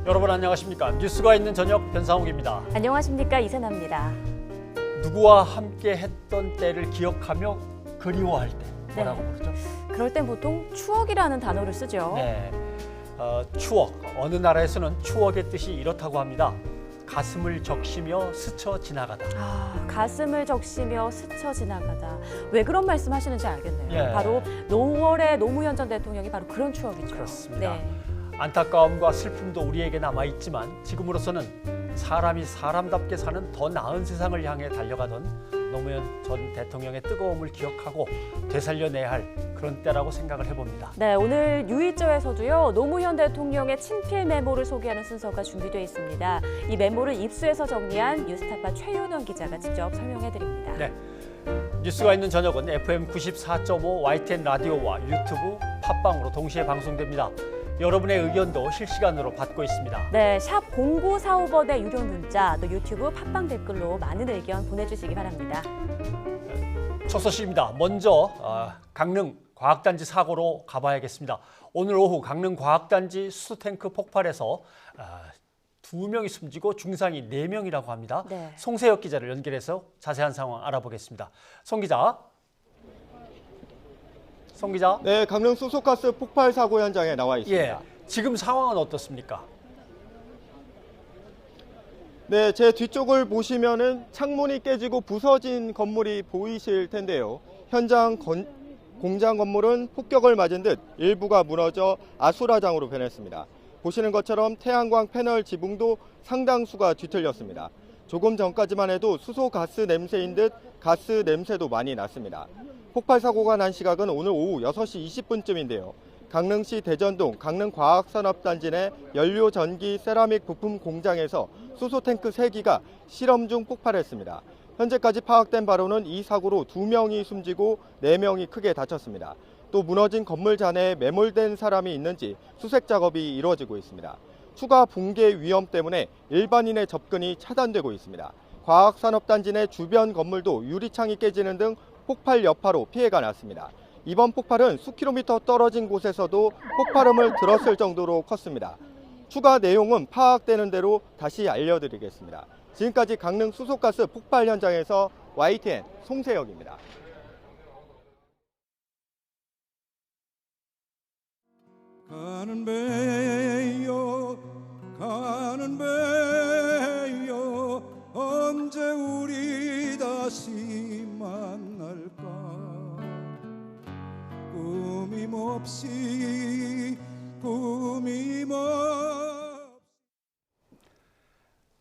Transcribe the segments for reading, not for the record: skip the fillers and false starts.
여러분 안녕하십니까? 뉴스가 있는 저녁 변상욱입니다. 안녕하십니까? 이세나입니다. 누구와 함께 했던 때를 기억하며 그리워할 때 뭐라고 부르죠? 그럴 땐 보통 추억이라는 단어를 쓰죠. 네, 추억. 어느 나라에서는 추억의 뜻이 이렇다고 합니다. 가슴을 적시며 스쳐 지나가다. 가슴을 적시며 스쳐 지나가다. 왜 그런 말씀 하시는지 알겠네요. 예. 바로 노월의 노무현 전 대통령이 바로 그런 추억이죠. 그렇습니다. 네. 안타까움과 슬픔도 우리에게 남아있지만 지금으로서는 사람이 사람답게 사는 더 나은 세상을 향해 달려가던 노무현 전 대통령의 뜨거움을 기억하고 되살려내야 할 그런 때라고 생각을 해봅니다. 네, 오늘 유이조에서도요 노무현 대통령의 친필 메모를 소개하는 순서가 준비되어 있습니다. 이 메모를 입수해서 정리한 뉴스타파 최윤원 기자가 직접 설명해드립니다. 네, 뉴스가 있는 저녁은 FM 94.5 YTN 라디오와 유튜브, 팟빵으로 동시에 방송됩니다. 여러분의 의견도 실시간으로 받고 있습니다. 네, 샵 0945번의 유료 문자, 또 유튜브 팟빵 댓글로 많은 의견 보내주시기 바랍니다. 첫 소식입니다. 먼저 강릉 과학단지 사고로 가봐야겠습니다. 오늘 오후 강릉 과학단지 수소탱크 폭발에서 2명이 숨지고 중상이 4명이라고 합니다. 네. 송세혁 기자를 연결해서 자세한 상황 알아보겠습니다. 송 기자. 네, 강릉 수소가스 폭발 사고 현장에 나와 있습니다. 예, 지금 상황은 어떻습니까? 네, 제 뒤쪽을 보시면은 창문이 깨지고 부서진 건물이 보이실 텐데요. 현장 공장 건물은 폭격을 맞은 듯 일부가 무너져 아수라장으로 변했습니다. 보시는 것처럼 태양광 패널 지붕도 상당수가 뒤틀렸습니다. 조금 전까지만 해도 수소가스 냄새인 듯 가스 냄새도 많이 났습니다. 폭발 사고가 난 시각은 오늘 오후 6시 20분쯤인데요. 강릉시 대전동 강릉과학산업단지 내 연료전기 세라믹 부품 공장에서 수소탱크 3기가 실험 중 폭발했습니다. 현재까지 파악된 바로는 이 사고로 2명이 숨지고 4명이 크게 다쳤습니다. 또 무너진 건물 잔해에 매몰된 사람이 있는지 수색 작업이 이루어지고 있습니다. 추가 붕괴 위험 때문에 일반인의 접근이 차단되고 있습니다. 과학산업단지 내 주변 건물도 유리창이 깨지는 등 폭발 여파로 피해가 났습니다. 이번 폭발은 수킬로미터 떨어진 곳에서도 폭발음을 들었을 정도로 컸습니다. 추가 내용은 파악되는 대로 다시 알려드리겠습니다. 지금까지 강릉 수소가스 폭발 현장에서 YTN 송세혁입니다. 가는 배요 가는 배요 언제 우리 다시 만날까 꿈임없이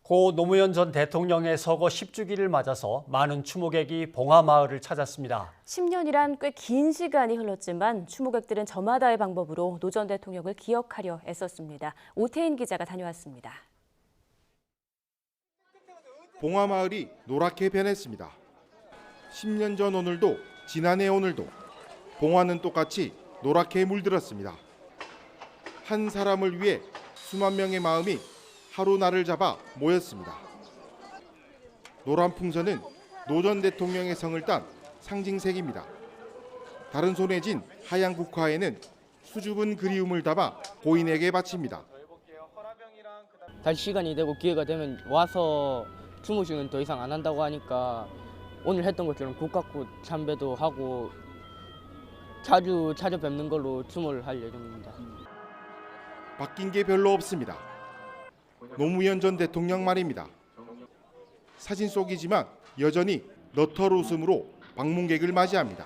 고 노무현 전 대통령의 서거 10주기를 맞아서 많은 추모객이 봉화마을을 찾았습니다. 10년이란 꽤 긴 시간이 흘렀지만 추모객들은 저마다의 방법으로 노 전 대통령을 기억하려 애썼습니다. 오태인 기자가 다녀왔습니다. 봉화마을이 노랗게 변했습니다. 10년 전 오늘도 지난해 오늘도 봉화는 똑같이 노랗게 물들었습니다. 한 사람을 위해 수만 명의 마음이 하루 날을 잡아 모였습니다. 노란 풍선은 노 전 대통령의 성을 딴 상징색입니다. 다른 손에 쥔 하얀 국화에는 수줍은 그리움을 담아 고인에게 바칩니다. 다시 시간이 되고 기회가 되면 와서 추모식은 더 이상 안 한다고 하니까 오늘 했던 것처럼 국화꽃 참배도 하고 자주 찾아뵙는 걸로 추모를 할 예정입니다. 바뀐 게 별로 없습니다. 노무현 전 대통령 말입니다. 사진 속이지만 여전히 너털 웃음으로 방문객을 맞이합니다.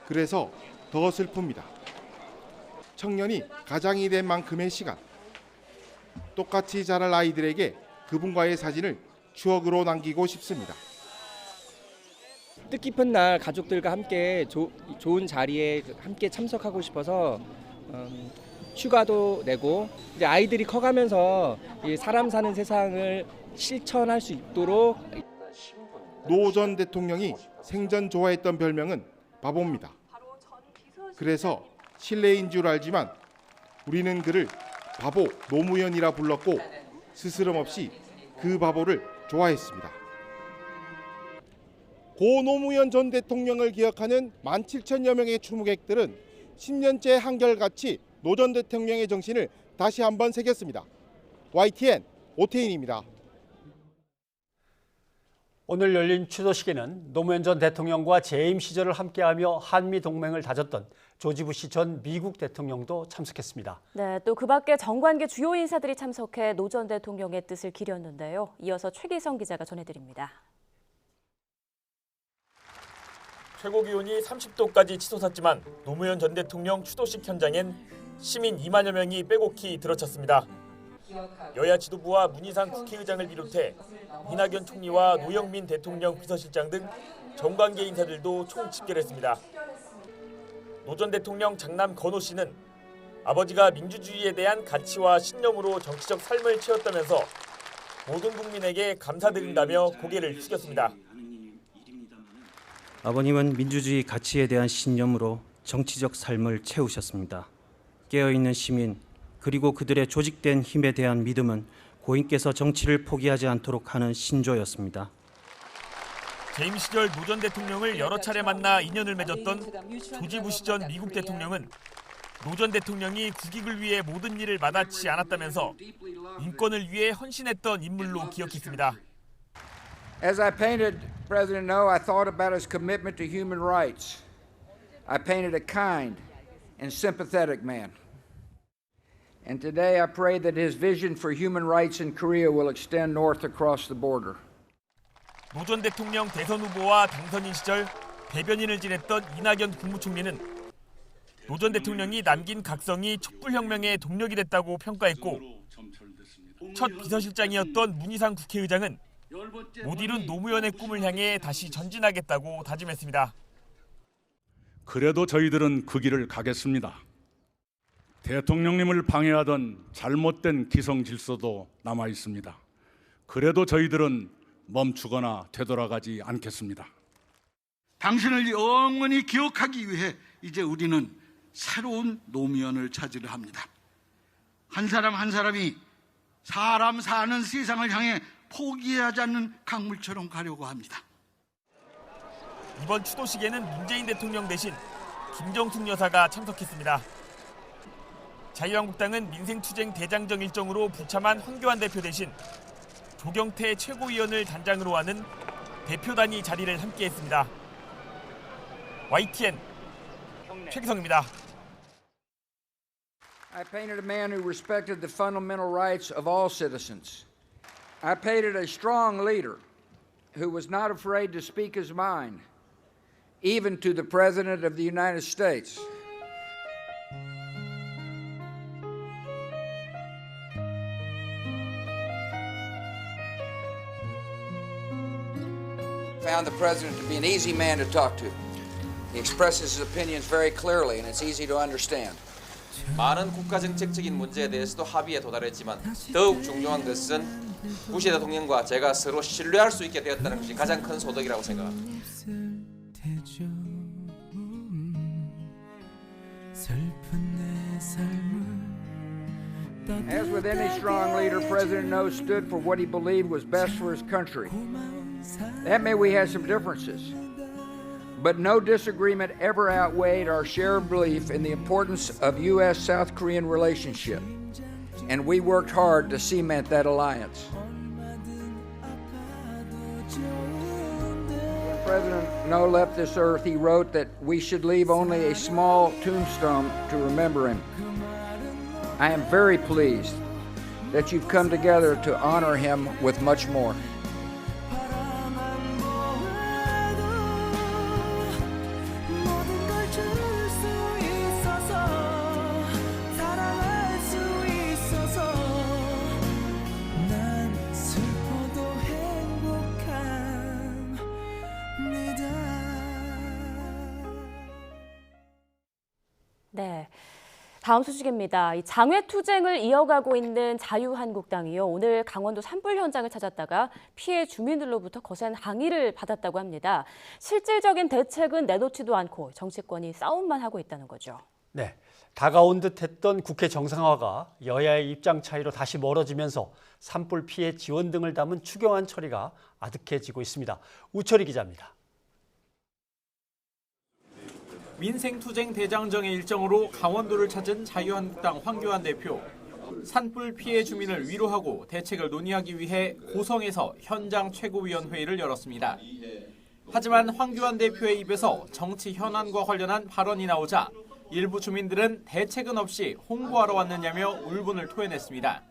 그래서 더 슬픕니다. 청년이 가장이 된 만큼의 시간, 똑같이 자랄 아이들에게 그분과의 사진을 추억으로 남기고 싶습니다. 뜻깊은 날 가족들과 함께 좋은 자리에 함께 참석하고 싶어서 휴가도 내고 이제 아이들이 커가면서 이 사람 사는 세상을 실천할 수 있도록. 노 전 대통령이 생전 좋아했던 별명은 바보입니다. 그래서 실례인 줄 알지만 우리는 그를 바보 노무현이라 불렀고 스스럼 없이 그 바보를 좋아했습니다. 고 노무현 전 대통령을 기억하는 17,000여 명의 추모객들은 10년째 한결같이 노 전 대통령의 정신을 다시 한번 새겼습니다. YTN 오태인입니다. 오늘 열린 추도식에는 노무현 전 대통령과 재임 시절을 함께하며 한미 동맹을 다졌던 조지 부시 전 미국 대통령도 참석했습니다. 네, 또 그 밖에 정관계 주요 인사들이 참석해 노 전 대통령의 뜻을 기렸는데요. 이어서 최기성 기자가 전해드립니다. 최고기온이 30도까지 치솟았지만 노무현 전 대통령 추도식 현장엔 시민 2만여 명이 빼곡히 들어찼습니다. 여야 지도부와 문희상 국회의장을 비롯해 이낙연 총리와 노영민 대통령 비서실장 등 정관계 인사들도 총 집결했습니다. 노 전 대통령 장남 건호 씨는 아버지가 민주주의에 대한 가치와 신념으로 정치적 삶을 채웠다면서 모든 국민에게 감사드린다며 고개를 숙였습니다. 아버님은 민주주의 가치에 대한 신념으로 정치적 삶을 채우셨습니다. 깨어있는 시민 그리고 그들의 조직된 힘에 대한 믿음은 고인께서 정치를 포기하지 않도록 하는 신조였습니다. 재임 시절 노 전 대통령을 여러 차례 만나 인연을 맺었던 조지 부시 전 미국 대통령은 노 전 대통령이 국익을 위해 모든 일을 마다치 않았다면서 인권을 위해 헌신했던 인물로 기억했습니다. As I painted President No, I thought about his commitment to human rights. I painted a kind and sympathetic man. And today I pray that his vision for human rights in Korea will extend north across the border. 노 전 대통령 대선 후보와 당선인 시절 대변인을 지냈던 이낙연 국무총리는 노 전 대통령이 남긴 각성이 촛불혁명의 동력이 됐다고 평가했고 첫 비서실장이었던 문희상 국회의장은 못 이룬 노무현의 꿈을 향해 다시 전진하겠다고 다짐했습니다. 그래도 저희들은 그 길을 가겠습니다. 대통령님을 방해하던 잘못된 기성 질서도 남아 있습니다. 그래도 저희들은 멈추거나 되돌아가지 않겠습니다. 당신을 영원히 기억하기 위해 이제 우리는 새로운 노무현을 찾으려 합니다. 한 사람 한 사람이 사람 사는 세상을 향해 포기하지 않는 강물처럼 가려고 합니다. 이번 추도식에는 문재인 대통령 대신 김정숙 여사가 참석했습니다. 자유한국당은 민생투쟁 대장정 일정으로 부참한 황교안 대표 대신 조경태 최고위원을 단장으로 하는 대표단이 자리를 함께했습니다. YTN 최기성입니다. I painted a man who respected the fundamental rights of all citizens. I painted a strong leader who was not afraid to speak his mind, even to the President of the United States. Found the President to be an easy man to talk to. He expresses his opinions very clearly and it's easy to understand. 많은 국가정책적인 문제에 대해서도 합의에 도달했지만 더욱 중요한 것은 부시 대통령과 제가 서로 신뢰할 수 있게 되었다는 것이 가장 큰 소득이라고 생각합니다. As with any strong leader, President No stood for what he believed was best for his country. That may we had some differences, but no disagreement ever outweighed our shared belief in the importance of U.S.-South Korean relationship, and we worked hard to cement that alliance. When President No left this earth, he wrote that we should leave only a small tombstone to remember him. I am very pleased that you've come together to honor him with much more. 네. 다음 소식입니다. 이 장외투쟁을 이어가고 있는 자유한국당이요. 오늘 강원도 산불 현장을 찾았다가 피해 주민들로부터 거센 항의를 받았다고 합니다. 실질적인 대책은 내놓지도 않고 정치권이 싸움만 하고 있다는 거죠. 네, 다가온 듯했던 국회 정상화가 여야의 입장 차이로 다시 멀어지면서 산불 피해 지원 등을 담은 추경안 처리가 아득해지고 있습니다. 우철희 기자입니다. 민생투쟁 대장정의 일정으로 강원도를 찾은 자유한국당 황교안 대표. 산불 피해 주민을 위로하고 대책을 논의하기 위해 고성에서 현장 최고위원회의를 열었습니다. 하지만 황교안 대표의 입에서 정치 현안과 관련한 발언이 나오자 일부 주민들은 대책은 없이 홍보하러 왔느냐며 울분을 토해냈습니다.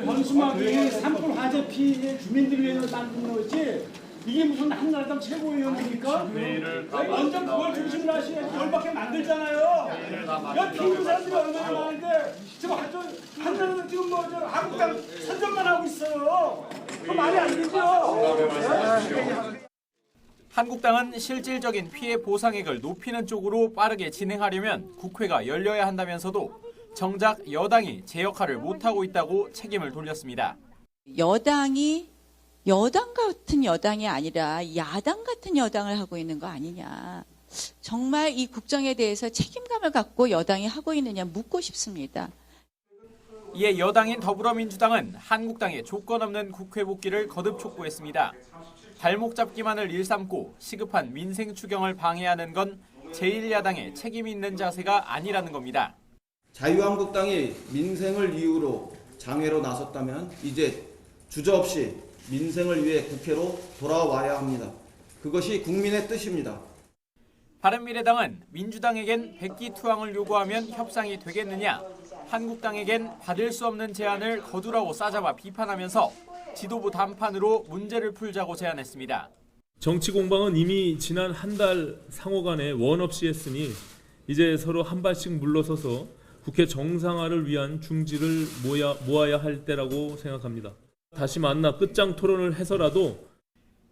원수막이 산불 화재 피해 주민들을 위해서 만든 거지 이게 무슨 한나라당 최고위원입니까? 완전 그걸 중심으로 하시면 열받게 만들잖아요. 야, 피는 사람들이 얼마나 많은데 지금 한나라당 지금 뭐 한국당 선전만 하고 있어요. 그 말이 안 되죠. 한국당은 실질적인 피해 보상액을 높이는 쪽으로 빠르게 진행하려면 국회가 열려야 한다면서도 정작 여당이 제 역할을 못하고 있다고 책임을 돌렸습니다. 여당이 여당 같은 여당이 아니라 야당 같은 여당을 하고 있는 거 아니냐. 정말 이 국정에 대해서 책임감을 갖고 여당이 하고 있느냐 묻고 싶습니다. 이에 여당인 더불어민주당은 한국당의 조건 없는 국회 복귀를 거듭 촉구했습니다. 발목 잡기만을 일삼고 시급한 민생 추경을 방해하는 건 제1야당의 책임 있는 자세가 아니라는 겁니다. 자유한국당이 민생을 이유로 장외로 나섰다면 이제 주저없이 민생을 위해 국회로 돌아와야 합니다. 그것이 국민의 뜻입니다. 바른미래당은 민주당에겐 백기투항을 요구하면 협상이 되겠느냐, 한국당에겐 받을 수 없는 제안을 거두라고 싸잡아 비판하면서 지도부 담판으로 문제를 풀자고 제안했습니다. 정치 공방은 이미 지난 한 달 상호 간에 원 없이 했으니 이제 서로 한 발씩 물러서서 국회 정상화를 위한 중지를 모아야 할 때라고 생각합니다. 다시 만나 끝장 토론을 해서라도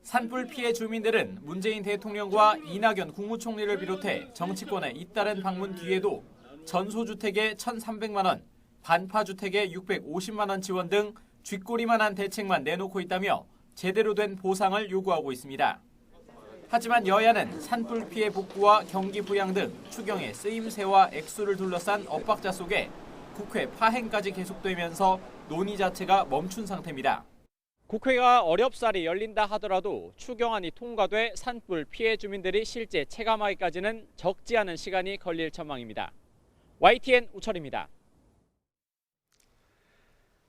산불 피해 주민들은 문재인 대통령과 이낙연 국무총리를 비롯해 정치권의 잇따른 방문 뒤에도 전소주택에 1,300만 원, 반파주택에 650만 원 지원 등 쥐꼬리만한 대책만 내놓고 있다며 제대로 된 보상을 요구하고 있습니다. 하지만 여야는 산불 피해 복구와 경기 부양 등 추경의 쓰임새와 액수를 둘러싼 엇박자 속에 국회 파행까지 계속되면서 논의 자체가 멈춘 상태입니다. 국회가 어렵사리 열린다 하더라도 추경안이 통과돼 산불 피해 주민들이 실제 체감하기까지는 적지 않은 시간이 걸릴 전망입니다. YTN 우철입니다.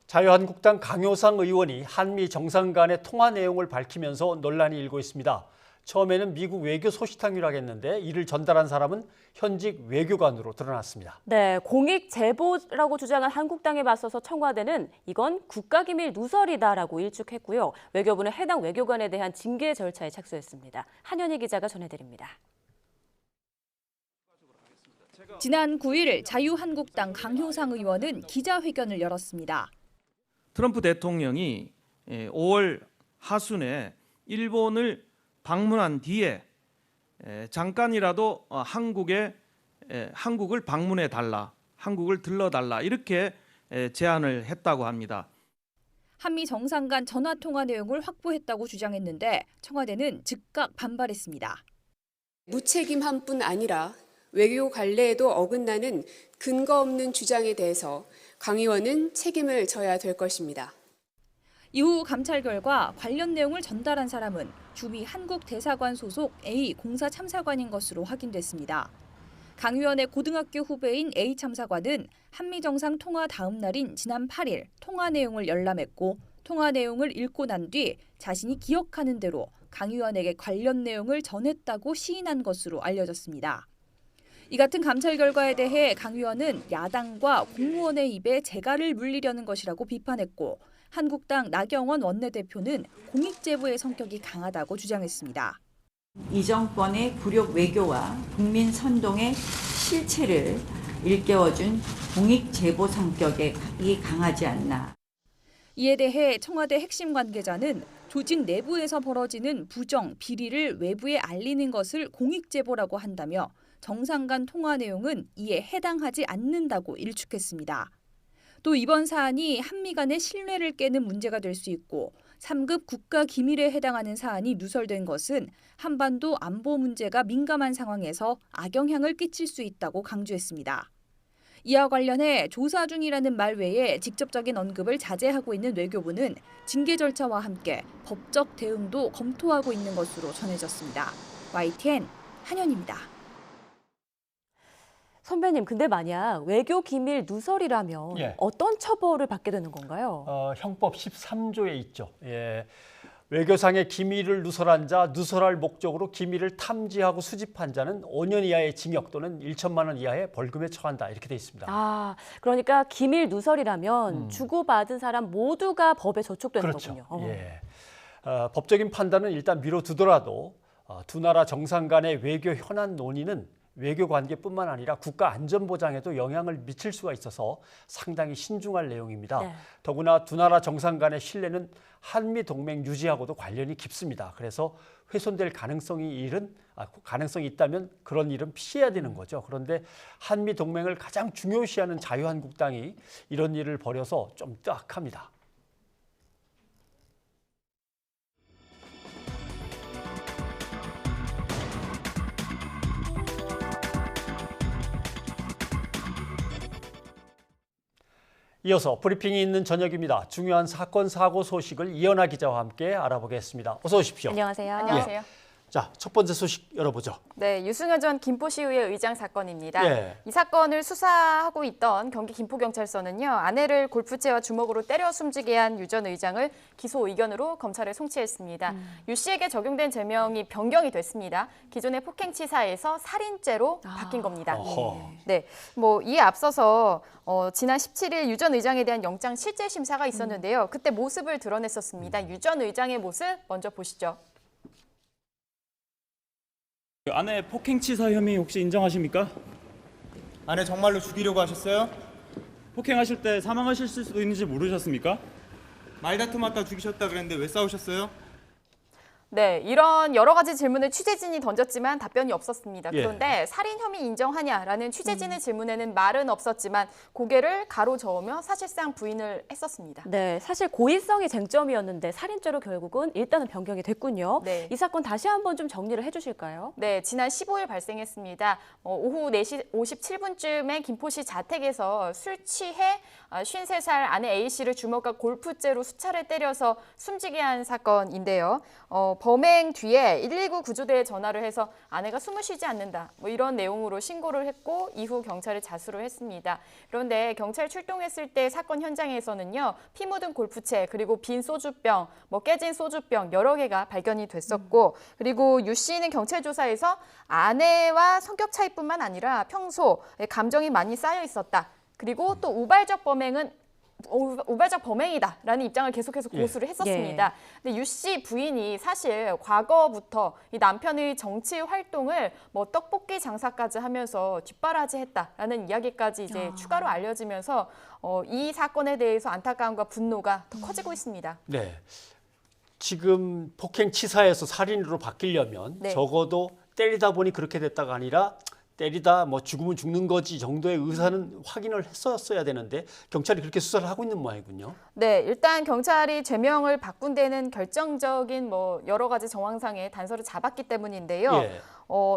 자유한국당 강효상 의원이 한미 정상 간의 통화 내용을 밝히면서 논란이 일고 있습니다. 처음에는 미국 외교 소식통이라고 했는데 이를 전달한 사람은 현직 외교관으로 드러났습니다. 네, 공익 제보라고 주장한 한국당에 맞서서 청와대는 이건 국가기밀 누설이다라고 일축했고요. 외교부는 해당 외교관에 대한 징계 절차에 착수했습니다. 한현희 기자가 전해드립니다. 지난 9일 자유한국당 강효상 의원은 기자회견을 열었습니다. 트럼프 대통령이 5월 하순에 일본을 방문한 뒤에 잠깐이라도 한국을 방문해 달라, 한국을 들러달라 이렇게 제안을 했다고 합니다. 한미 정상 간 전화 통화 내용을 확보했다고 주장했는데 청와대는 즉각 반발했습니다. 무책임함뿐 아니라 외교 관례에도 어긋나는 근거 없는 주장에 대해서 강 의원은 책임을 져야 될 것입니다. 이후 감찰 결과 관련 내용을 전달한 사람은 주미 한국대사관 소속 A 공사 참사관인 것으로 확인됐습니다. 강 의원의 고등학교 후배인 A 참사관은 한미 정상 통화 다음 날인 지난 8일 통화 내용을 열람했고 통화 내용을 읽고 난 뒤 자신이 기억하는 대로 강 의원에게 관련 내용을 전했다고 시인한 것으로 알려졌습니다. 이 같은 감찰 결과에 대해 강 의원은 야당과 공무원의 입에 재갈을 물리려는 것이라고 비판했고 한국당 나경원 원내대표는 공익제보의 성격이 강하다고 주장했습니다. 이 정권의 굴욕 외교와 국민 선동의 실체를 일깨워준 공익제보 성격이 강하지 않나. 이에 대해 청와대 핵심 관계자는 조직 내부에서 벌어지는 부정, 비리를 외부에 알리는 것을 공익제보라고 한다며 정상 간 통화 내용은 이에 해당하지 않는다고 일축했습니다. 또 이번 사안이 한미 간의 신뢰를 깨는 문제가 될 수 있고 3급 국가 기밀에 해당하는 사안이 누설된 것은 한반도 안보 문제가 민감한 상황에서 악영향을 끼칠 수 있다고 강조했습니다. 이와 관련해 조사 중이라는 말 외에 직접적인 언급을 자제하고 있는 외교부는 징계 절차와 함께 법적 대응도 검토하고 있는 것으로 전해졌습니다. YTN 한현입니다. 선배님, 근데 만약 외교 기밀 누설이라면 예. 어떤 처벌을 받게 되는 건가요? 형법 13조에 있죠. 예. 외교상의 기밀을 누설한 자, 누설할 목적으로 기밀을 탐지하고 수집한 자는 5년 이하의 징역 또는 1천만 원 이하의 벌금에 처한다. 이렇게 돼 있습니다. 아, 그러니까 기밀 누설이라면 주고받은 사람 모두가 법에 저촉되는 그렇죠. 거군요. 예. 법적인 판단은 일단 미뤄두더라도 두 나라 정상 간의 외교 현안 논의는 외교 관계뿐만 아니라 국가 안전 보장에도 영향을 미칠 수가 있어서 상당히 신중할 내용입니다. 네. 더구나 두 나라 정상 간의 신뢰는 한미 동맹 유지하고도 관련이 깊습니다. 그래서 훼손될 가능성이 있다면 그런 일은 피해야 되는 거죠. 그런데 한미 동맹을 가장 중요시하는 자유한국당이 이런 일을 벌여서 좀 뜨악합니다. 이어서 브리핑이 있는 저녁입니다. 중요한 사건, 사고 소식을 이연아 기자와 함께 알아보겠습니다. 어서 오십시오. 안녕하세요. 안녕하세요. 자, 첫 번째 소식 열어보죠. 네, 유승현 전 김포시의회 의장 사건입니다. 예. 이 사건을 수사하고 있던 경기 김포경찰서는요, 아내를 골프채와 주먹으로 때려 숨지게 한 유 전 의장을 기소 의견으로 검찰에 송치했습니다. 유 씨에게 적용된 죄명이 변경이 됐습니다. 기존의 폭행치사에서 살인죄로 바뀐 겁니다. 네, 이에 앞서서 지난 17일 유 전 의장에 대한 영장 실질 심사가 있었는데요. 그때 모습을 드러냈었습니다. 유 전 의장의 모습 먼저 보시죠. 아내 폭행치사 혐의 혹시 인정하십니까? 아내 정말로 죽이려고 하셨어요? 폭행하실 때 사망하실 수도 있는지 모르셨습니까? 말다툼하다 죽이셨다 그랬는데 왜 싸우셨어요? 네, 이런 여러 가지 질문을 취재진이 던졌지만 답변이 없었습니다. 예. 그런데 살인 혐의 인정하냐라는 취재진의 질문에는 말은 없었지만 고개를 가로저으며 사실상 부인을 했었습니다. 네, 사실 고의성이 쟁점이었는데 살인죄로 결국은 일단은 변경이 됐군요. 네. 이 사건 다시 한번 좀 정리를 해주실까요? 네, 지난 15일 발생했습니다. 오후 4시 57분쯤에 김포시 자택에서 술 취해 53살 아내 A씨를 주먹과 골프째로 수차례 때려서 숨지게 한 사건인데요. 범행 뒤에 119 구조대에 전화를 해서 아내가 숨을 쉬지 않는다. 이런 내용으로 신고를 했고 이후 경찰에 자수를 했습니다. 그런데 경찰 출동했을 때 사건 현장에서는요. 피 묻은 골프채 그리고 빈 소주병, 깨진 소주병 여러 개가 발견이 됐었고 그리고 유 씨는 경찰 조사에서 아내와 성격 차이뿐만 아니라 평소 감정이 많이 쌓여 있었다. 그리고 또 우발적 범행이다라는 입장을 계속해서 고수를 했었습니다. 근데 유 씨 부인이 사실 과거부터 이 남편의 정치 활동을 떡볶이 장사까지 하면서 뒷바라지했다라는 이야기까지 이제 추가로 알려지면서 이 사건에 대해서 안타까움과 분노가 더 커지고 있습니다. 네. 지금 폭행치사에서 살인으로 바뀌려면 적어도 때리다 보니 그렇게 됐다가 아니라 때리다 죽으면 죽는 거지 정도의 의사는 확인을 했었어야 되는데 경찰이 그렇게 수사를 하고 있는 모양이군요. 네, 일단 경찰이 죄명을 바꾼 데는 결정적인 여러 가지 정황상의 단서를 잡았기 때문인데요. 예.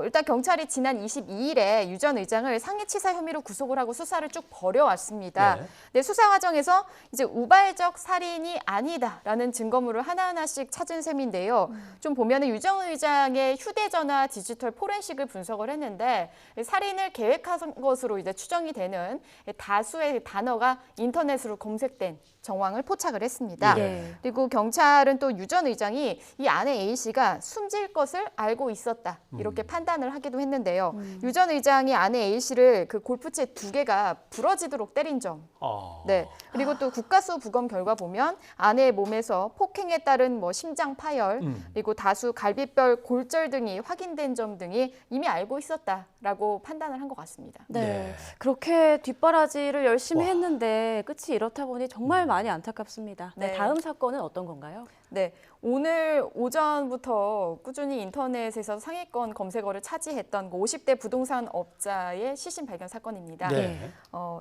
일단 경찰이 지난 22일에 유 전 의장을 상해치사 혐의로 구속을 하고 수사를 쭉 벌여왔습니다. 네, 수사 과정에서 이제 우발적 살인이 아니다라는 증거물을 하나하나씩 찾은 셈인데요. 좀 보면은 유 전 의장의 휴대전화 디지털 포렌식을 분석을 했는데 살인을 계획한 것으로 이제 추정이 되는 다수의 단어가 인터넷으로 검색된 정황을 포착을 했습니다. 그리고 경찰은 또 유 전 의장이 이 아내 A 씨가 숨질 것을 알고 있었다. 이렇게 판단을 하기도 했는데요. 유 전 의장이 아내 A 씨를 그 골프채 2개가 부러지도록 때린 점. 네. 그리고 또 국가수 부검 결과 보면 아내의 몸에서 폭행에 따른 심장 파열, 그리고 다수 갈비뼈 골절 등이 확인된 점 등이 이미 알고 있었다라고 판단을 한 것 같습니다. 네. 그렇게 뒷바라지를 열심히 했는데 끝이 이렇다 보니 정말 많이 안타깝습니다. 네. 네. 다음 사건은 어떤 건가요? 네, 오늘 오전부터 꾸준히 인터넷에서 상위권 검색어를 차지했던 50대 부동산 업자의 시신 발견 사건입니다. 네.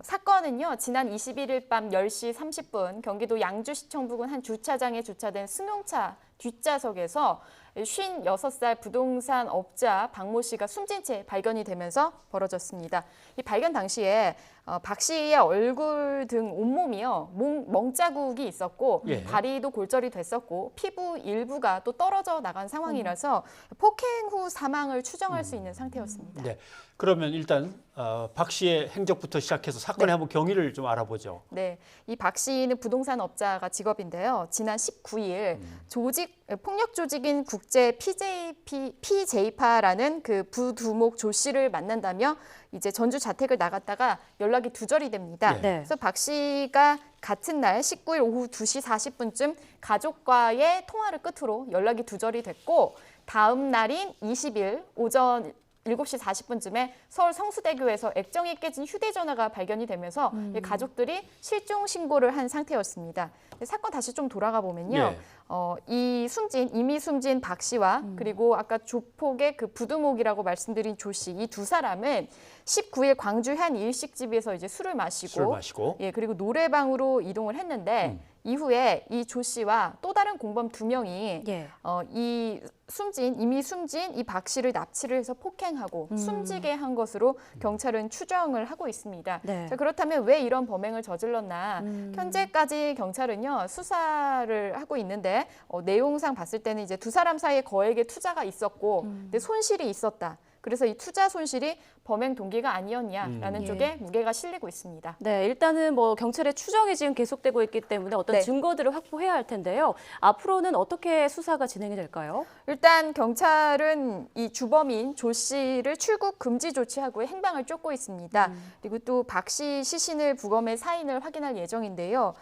사건은요, 지난 21일 밤 10시 30분 경기도 양주시청 부근 한 주차장에 주차된 승용차 뒷좌석에서 56살 부동산 업자 박모 씨가 숨진 채 발견이 되면서 벌어졌습니다. 이 발견 당시에 박 씨의 얼굴 등 온몸이요 멍자국이 있었고 예. 다리도 골절이 됐었고 피부 일부가 또 떨어져 나간 상황이라서 폭행 후 사망을 추정할 수 있는 상태였습니다. 네. 그러면 일단 박 씨의 행적부터 시작해서 사건의 네. 한번 경위를 좀 알아보죠. 네, 이 박 씨는 부동산 업자가 직업인데요. 지난 19일 폭력 조직인 국제 PJ파라는 그 부두목 조 씨를 만난다며 이제 전주 자택을 나갔다가 연락이 두절이 됩니다. 네. 그래서 박 씨가 같은 날 19일 오후 2시 40분쯤 가족과의 통화를 끝으로 연락이 두절이 됐고 다음 날인 20일 오전 7시 40분쯤에 서울 성수대교에서 액정이 깨진 휴대전화가 발견이 되면서 이 가족들이 실종 신고를 한 상태였습니다. 사건 다시 좀 돌아가 보면요. 이미 숨진 박 씨와 그리고 아까 조폭의 그 부두목이라고 말씀드린 조 씨, 이 두 사람은 19일 광주 한 일식집에서 이제 술을 마시고 예, 그리고 노래방으로 이동을 했는데 이후에 이 조 씨와 또 다른 공범 2명이 이미 숨진 이 박 씨를 납치를 해서 폭행하고 숨지게 한 것으로 경찰은 추정을 하고 있습니다. 네. 자, 그렇다면 왜 이런 범행을 저질렀나? 현재까지 경찰은요 수사를 하고 있는데 내용상 봤을 때는 이제 두 사람 사이에 거액의 투자가 있었고 근데 손실이 있었다. 그래서 이 투자 손실이 범행 동기가 아니었냐라는 쪽에 무게가 실리고 있습니다. 네, 일단은 뭐 경찰의 추정이 지금 계속되고 있기 때문에 어떤 네. 증거들을 확보해야 할 텐데요. 앞으로는 어떻게 수사가 진행이 될까요? 일단 경찰은 이 주범인 조 씨를 출국 금지 조치하고 행방을 쫓고 있습니다. 그리고 또 박 씨 시신을 부검해 사인을 확인할 예정인데요.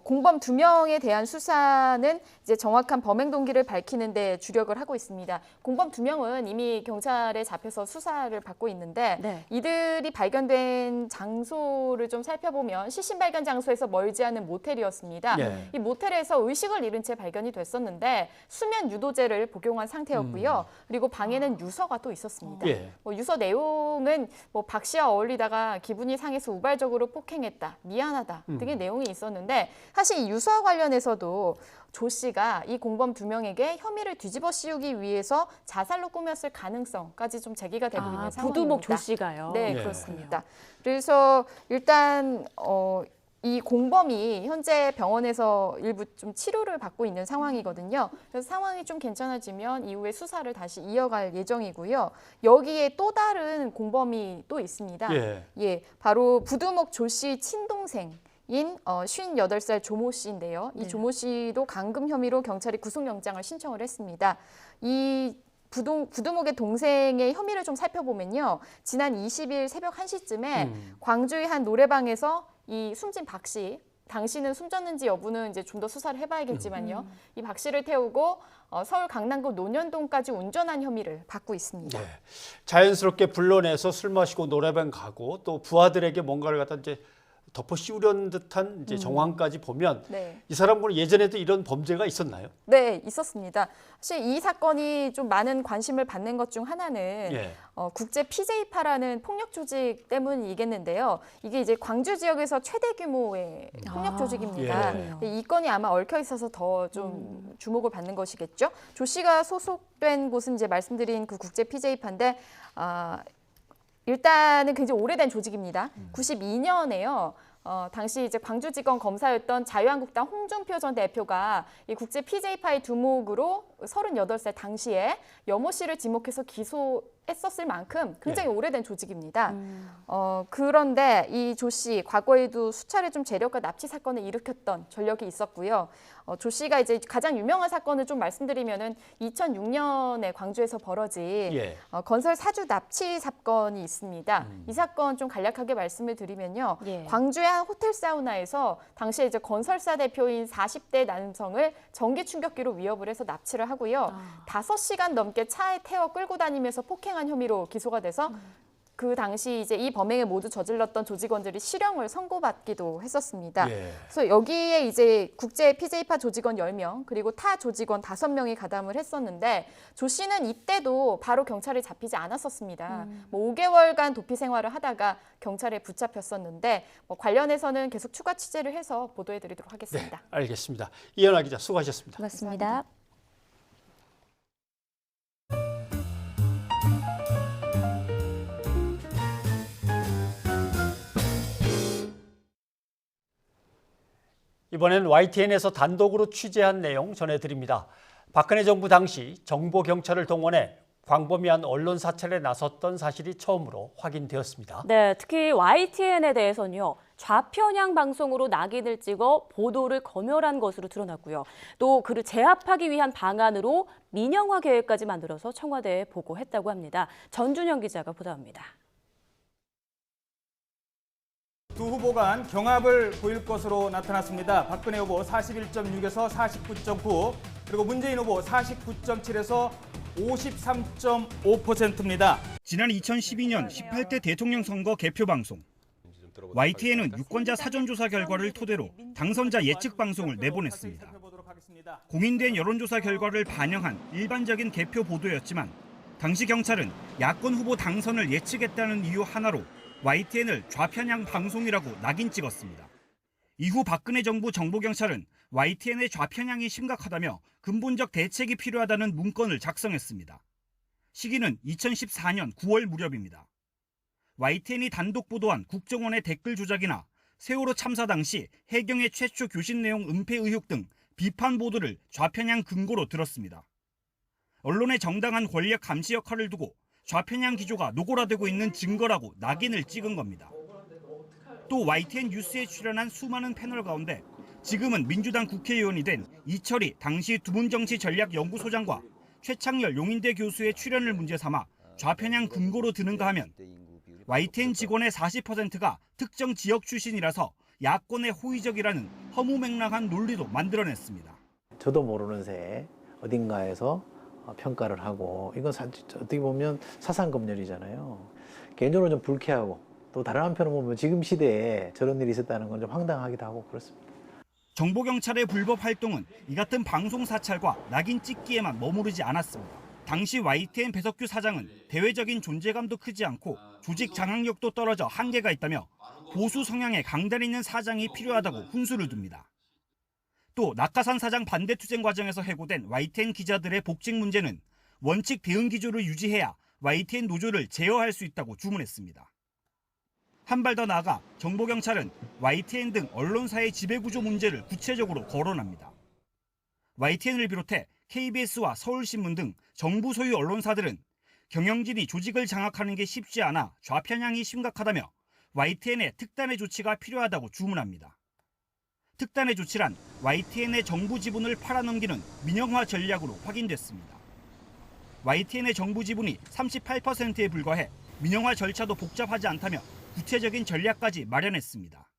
공범 2명에 대한 수사는 이제 정확한 범행 동기를 밝히는 데 주력을 하고 있습니다. 공범 2명은 이미 경찰에 잡혀서 수사를 받고 있는데 네. 이들이 발견된 장소를 좀 살펴보면 시신 발견 장소에서 멀지 않은 모텔이었습니다. 네. 이 모텔에서 의식을 잃은 채 발견이 됐었는데 수면 유도제를 복용한 상태였고요. 그리고 방에는 유서가 또 있었습니다. 예. 유서 내용은 박 씨와 어울리다가 기분이 상해서 우발적으로 폭행했다, 미안하다 등의 내용이 있었는데 사실 이 유서 관련해서도 조 씨가 이 공범 2명에게 혐의를 뒤집어 씌우기 위해서 자살로 꾸몄을 가능성까지 좀 제기가 되고 있는 상황입니다. 부두목 조 씨가요? 네, 네. 그렇습니다. 그래서 일단 이 공범이 현재 병원에서 일부 좀 치료를 받고 있는 상황이거든요. 그래서 상황이 좀 괜찮아지면 이후에 수사를 다시 이어갈 예정이고요. 여기에 또 다른 공범이 또 있습니다. 예. 바로 부두목 조 씨 친동생. 인 58살 조모 씨인데요. 이 조모 씨도 감금 혐의로 경찰이 구속영장을 신청을 했습니다. 이 부두목의 동생의 혐의를 좀 살펴보면요. 지난 20일 새벽 1시쯤에 광주의 한 노래방에서 이 숨진 박 씨, 당시는 숨졌는지 여부는 이제 좀 더 수사를 해봐야겠지만요. 이 박 씨를 태우고 서울 강남구 논현동까지 운전한 혐의를 받고 있습니다. 네. 자연스럽게 불러내서 술 마시고 노래방 가고 또 부하들에게 뭔가를 갖다 이제 덮어 씌우려는 듯한 이제 정황까지 보면 이 사람은 예전에도 이런 범죄가 있었나요? 네, 있었습니다. 사실 이 사건이 좀 많은 관심을 받는 것 중 하나는 국제 PJ파라는 폭력 조직 때문이겠는데요. 이게 이제 광주 지역에서 최대 규모의 폭력 조직입니다. 이 건이 아마 얽혀 있어서 더 좀 주목을 받는 것이겠죠. 조 씨가 소속된 곳은 이제 말씀드린 그 국제 PJ파인데 일단은 굉장히 오래된 조직입니다. 92년에요. 당시 이제 광주지검 검사였던 자유한국당 홍준표 전 대표가 이 국제 PJ파의 두목으로 38살 당시에 여모 씨를 지목해서 기소했었을 만큼 굉장히 오래된 조직입니다. 그런데 이 조 씨 과거에도 수차례 좀 재력과 납치 사건을 일으켰던 전력이 있었고요. 조 씨가 이제 가장 유명한 사건을 좀 말씀드리면은 2006년에 광주에서 벌어진 건설 사주 납치 사건이 있습니다. 이 사건 좀 간략하게 말씀을 드리면요. 광주의 한 호텔 사우나에서 당시에 이제 건설사 대표인 40대 남성을 전기 충격기로 위협을 해서 납치를 하고요. 5시간 넘게 차에 태워 끌고 다니면서 폭행한 혐의로 기소가 돼서 그 당시 이제 이 범행을 모두 저질렀던 조직원들이 실형을 선고받기도 했었습니다. 그래서 여기에 이제 국제 PJ파 조직원 10명 그리고 타 조직원 5명이 가담을 했었는데 조 씨는 이때도 바로 경찰에 잡히지 않았었습니다. 5개월간 도피 생활을 하다가 경찰에 붙잡혔었는데 관련해서는 계속 추가 취재를 해서 보도해드리도록 하겠습니다. 네, 알겠습니다. 이현아 기자 수고하셨습니다. 고맙습니다. 이번엔 YTN에서 단독으로 취재한 내용 전해드립니다. 박근혜 정부 당시 정보경찰을 동원해 광범위한 언론 사찰에 나섰던 사실이 처음으로 확인되었습니다. 네, 특히 YTN에 대해서는요. 좌편향 방송으로 낙인을 찍어 보도를 검열한 것으로 드러났고요. 또 그를 제압하기 위한 방안으로 민영화 계획까지 만들어서 청와대에 보고했다고 합니다. 전준영 기자가 보도합니다. 두 후보 간 경합을 보일 것으로 나타났습니다. 박근혜 후보 41.6에서 49.9, 그리고 문재인 후보 49.7에서 53.5%입니다. 지난 2012년 18대 대통령 선거 개표 방송. YTN은 유권자 사전조사 결과를 토대로 당선자 예측 방송을 내보냈습니다. 공인된 여론조사 결과를 반영한 일반적인 개표 보도였지만 당시 경찰은 야권 후보 당선을 예측했다는 이유 하나로 YTN을 좌편향 방송이라고 낙인 찍었습니다. 이후 박근혜 정부 정보경찰은 YTN의 좌편향이 심각하다며 근본적 대책이 필요하다는 문건을 작성했습니다. 시기는 2014년 9월 무렵입니다. YTN이 단독 보도한 국정원의 댓글 조작이나 세월호 참사 당시 해경의 최초 교신 내용 은폐 의혹 등 비판 보도를 좌편향 근거로 들었습니다. 언론의 정당한 권력 감시 역할을 두고 좌편향 기조가 노골화되고 있는 증거라고 낙인을 찍은 겁니다. 또 YTN 뉴스에 출연한 수많은 패널 가운데 지금은 민주당 국회의원이 된 이철희 당시 두문정치전략연구소장과 최창렬 용인대 교수의 출연을 문제 삼아 좌편향 근거로 드는가 하면 YTN 직원의 40%가 특정 지역 출신이라서 야권의 호의적이라는 허무맹랑한 논리도 만들어냈습니다. 저도 모르는 새에 어딘가에서 평가를 하고 이건 어떻게 보면 사상검열이잖아요. 개인적으로 좀 불쾌하고 또 다른 한편으로 보면 지금 시대에 저런 일이 있었다는 건 좀 황당하기도 하고 그렇습니다. 정보경찰의 불법 활동은 이 같은 방송 사찰과 낙인 찍기에만 머무르지 않았습니다. 당시 YTN 배석규 사장은 대외적인 존재감도 크지 않고 조직 장악력도 떨어져 한계가 있다며 보수 성향의 강단 있는 사장이 필요하다고 훈수를 둡니다. 또 낙하산 사장 반대 투쟁 과정에서 해고된 YTN 기자들의 복직 문제는 원칙 대응 기조를 유지해야 YTN 노조를 제어할 수 있다고 주문했습니다. 한 발 더 나아가 정보경찰은 YTN 등 언론사의 지배구조 문제를 구체적으로 거론합니다. YTN을 비롯해 KBS와 서울신문 등 정부 소유 언론사들은 경영진이 조직을 장악하는 게 쉽지 않아 좌편향이 심각하다며 YTN의 특단의 조치가 필요하다고 주문합니다. 특단의 조치란 YTN의 정부 지분을 팔아넘기는 민영화 전략으로 확인됐습니다. YTN의 정부 지분이 38%에 불과해 민영화 절차도 복잡하지 않다며 구체적인 전략까지 마련했습니다.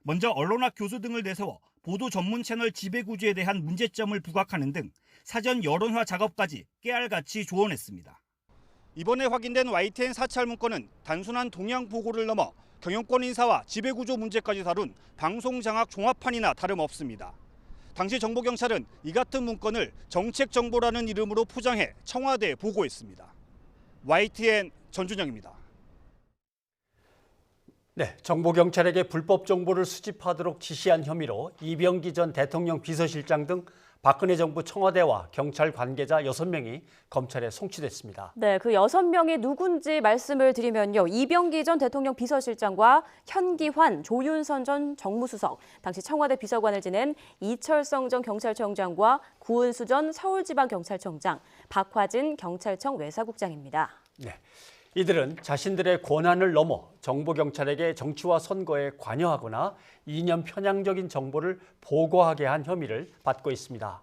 먼저 언론학 교수 등을 내세워 보도 전문 채널 지배 구조에 대한 문제점을 부각하는 등 사전 여론화 작업까지 깨알같이 조언했습니다. 이번에 확인된 YTN 사찰 문건은 단순한 동향 보고를 넘어 경영권 인사와 지배 구조 문제까지 다룬 방송 장악 종합판이나 다름없습니다. 당시 정보경찰은 이 같은 문건을 정책 정보라는 이름으로 포장해 청와대에 보고했습니다. YTN 전준영입니다. 네, 정보경찰에게 불법 정보를 수집하도록 지시한 혐의로 이병기 전 대통령 비서실장 등 박근혜 정부 청와대와 경찰 관계자 6명이 검찰에 송치됐습니다. 네, 그 6명이 누군지 말씀을 드리면요. 이병기 전 대통령 비서실장과 현기환, 조윤선 전 정무수석, 당시 청와대 비서관을 지낸 이철성 전 경찰청장과 구은수 전 서울지방경찰청장, 박화진 경찰청 외사국장입니다. 네, 이들은 자신들의 권한을 넘어 정보경찰에게 정치와 선거에 관여하거나 이념 편향적인 정보를 보고하게 한 혐의를 받고 있습니다.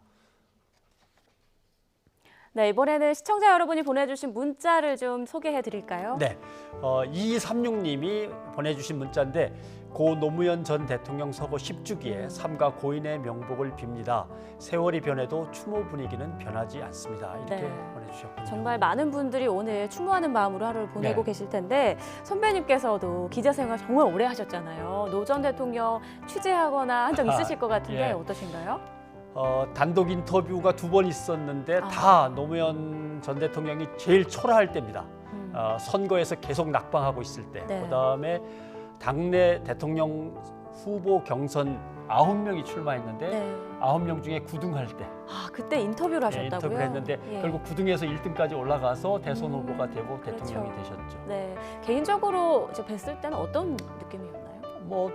네, 이번에는 시청자 여러분이 보내주신 문자를 좀 소개해 드릴까요? 네, 2236님이 보내주신 문자인데 고 노무현 전 대통령 서거 10주기에 삼가 고인의 명복을 빕니다. 세월이 변해도 추모 분위기는 변하지 않습니다. 이렇게 보내주셨군요. 정말 많은 분들이 오늘 추모하는 마음으로 하루를 보내고 계실 텐데 선배님께서도 기자 생활 정말 오래 하셨잖아요. 노 전 대통령 취재하거나 한 적 있으실 것 같은데 어떠신가요? 단독 인터뷰가 2번 있었는데 다 노무현 전 대통령이 제일 초라할 때입니다. 선거에서 계속 낙방하고 있을 때. 그다음에 당내 대통령 후보 경선 9명이 출마했는데 9명 중에 9등할 때. 아, 그때 인터뷰를 하셨다고요? 인터뷰를 했는데 결국 9등에서 1등까지 올라가서 대선 후보가 되고 대통령이 되셨죠. 네, 개인적으로 이제 뵀을 때는 어떤 느낌이었나요? 뭐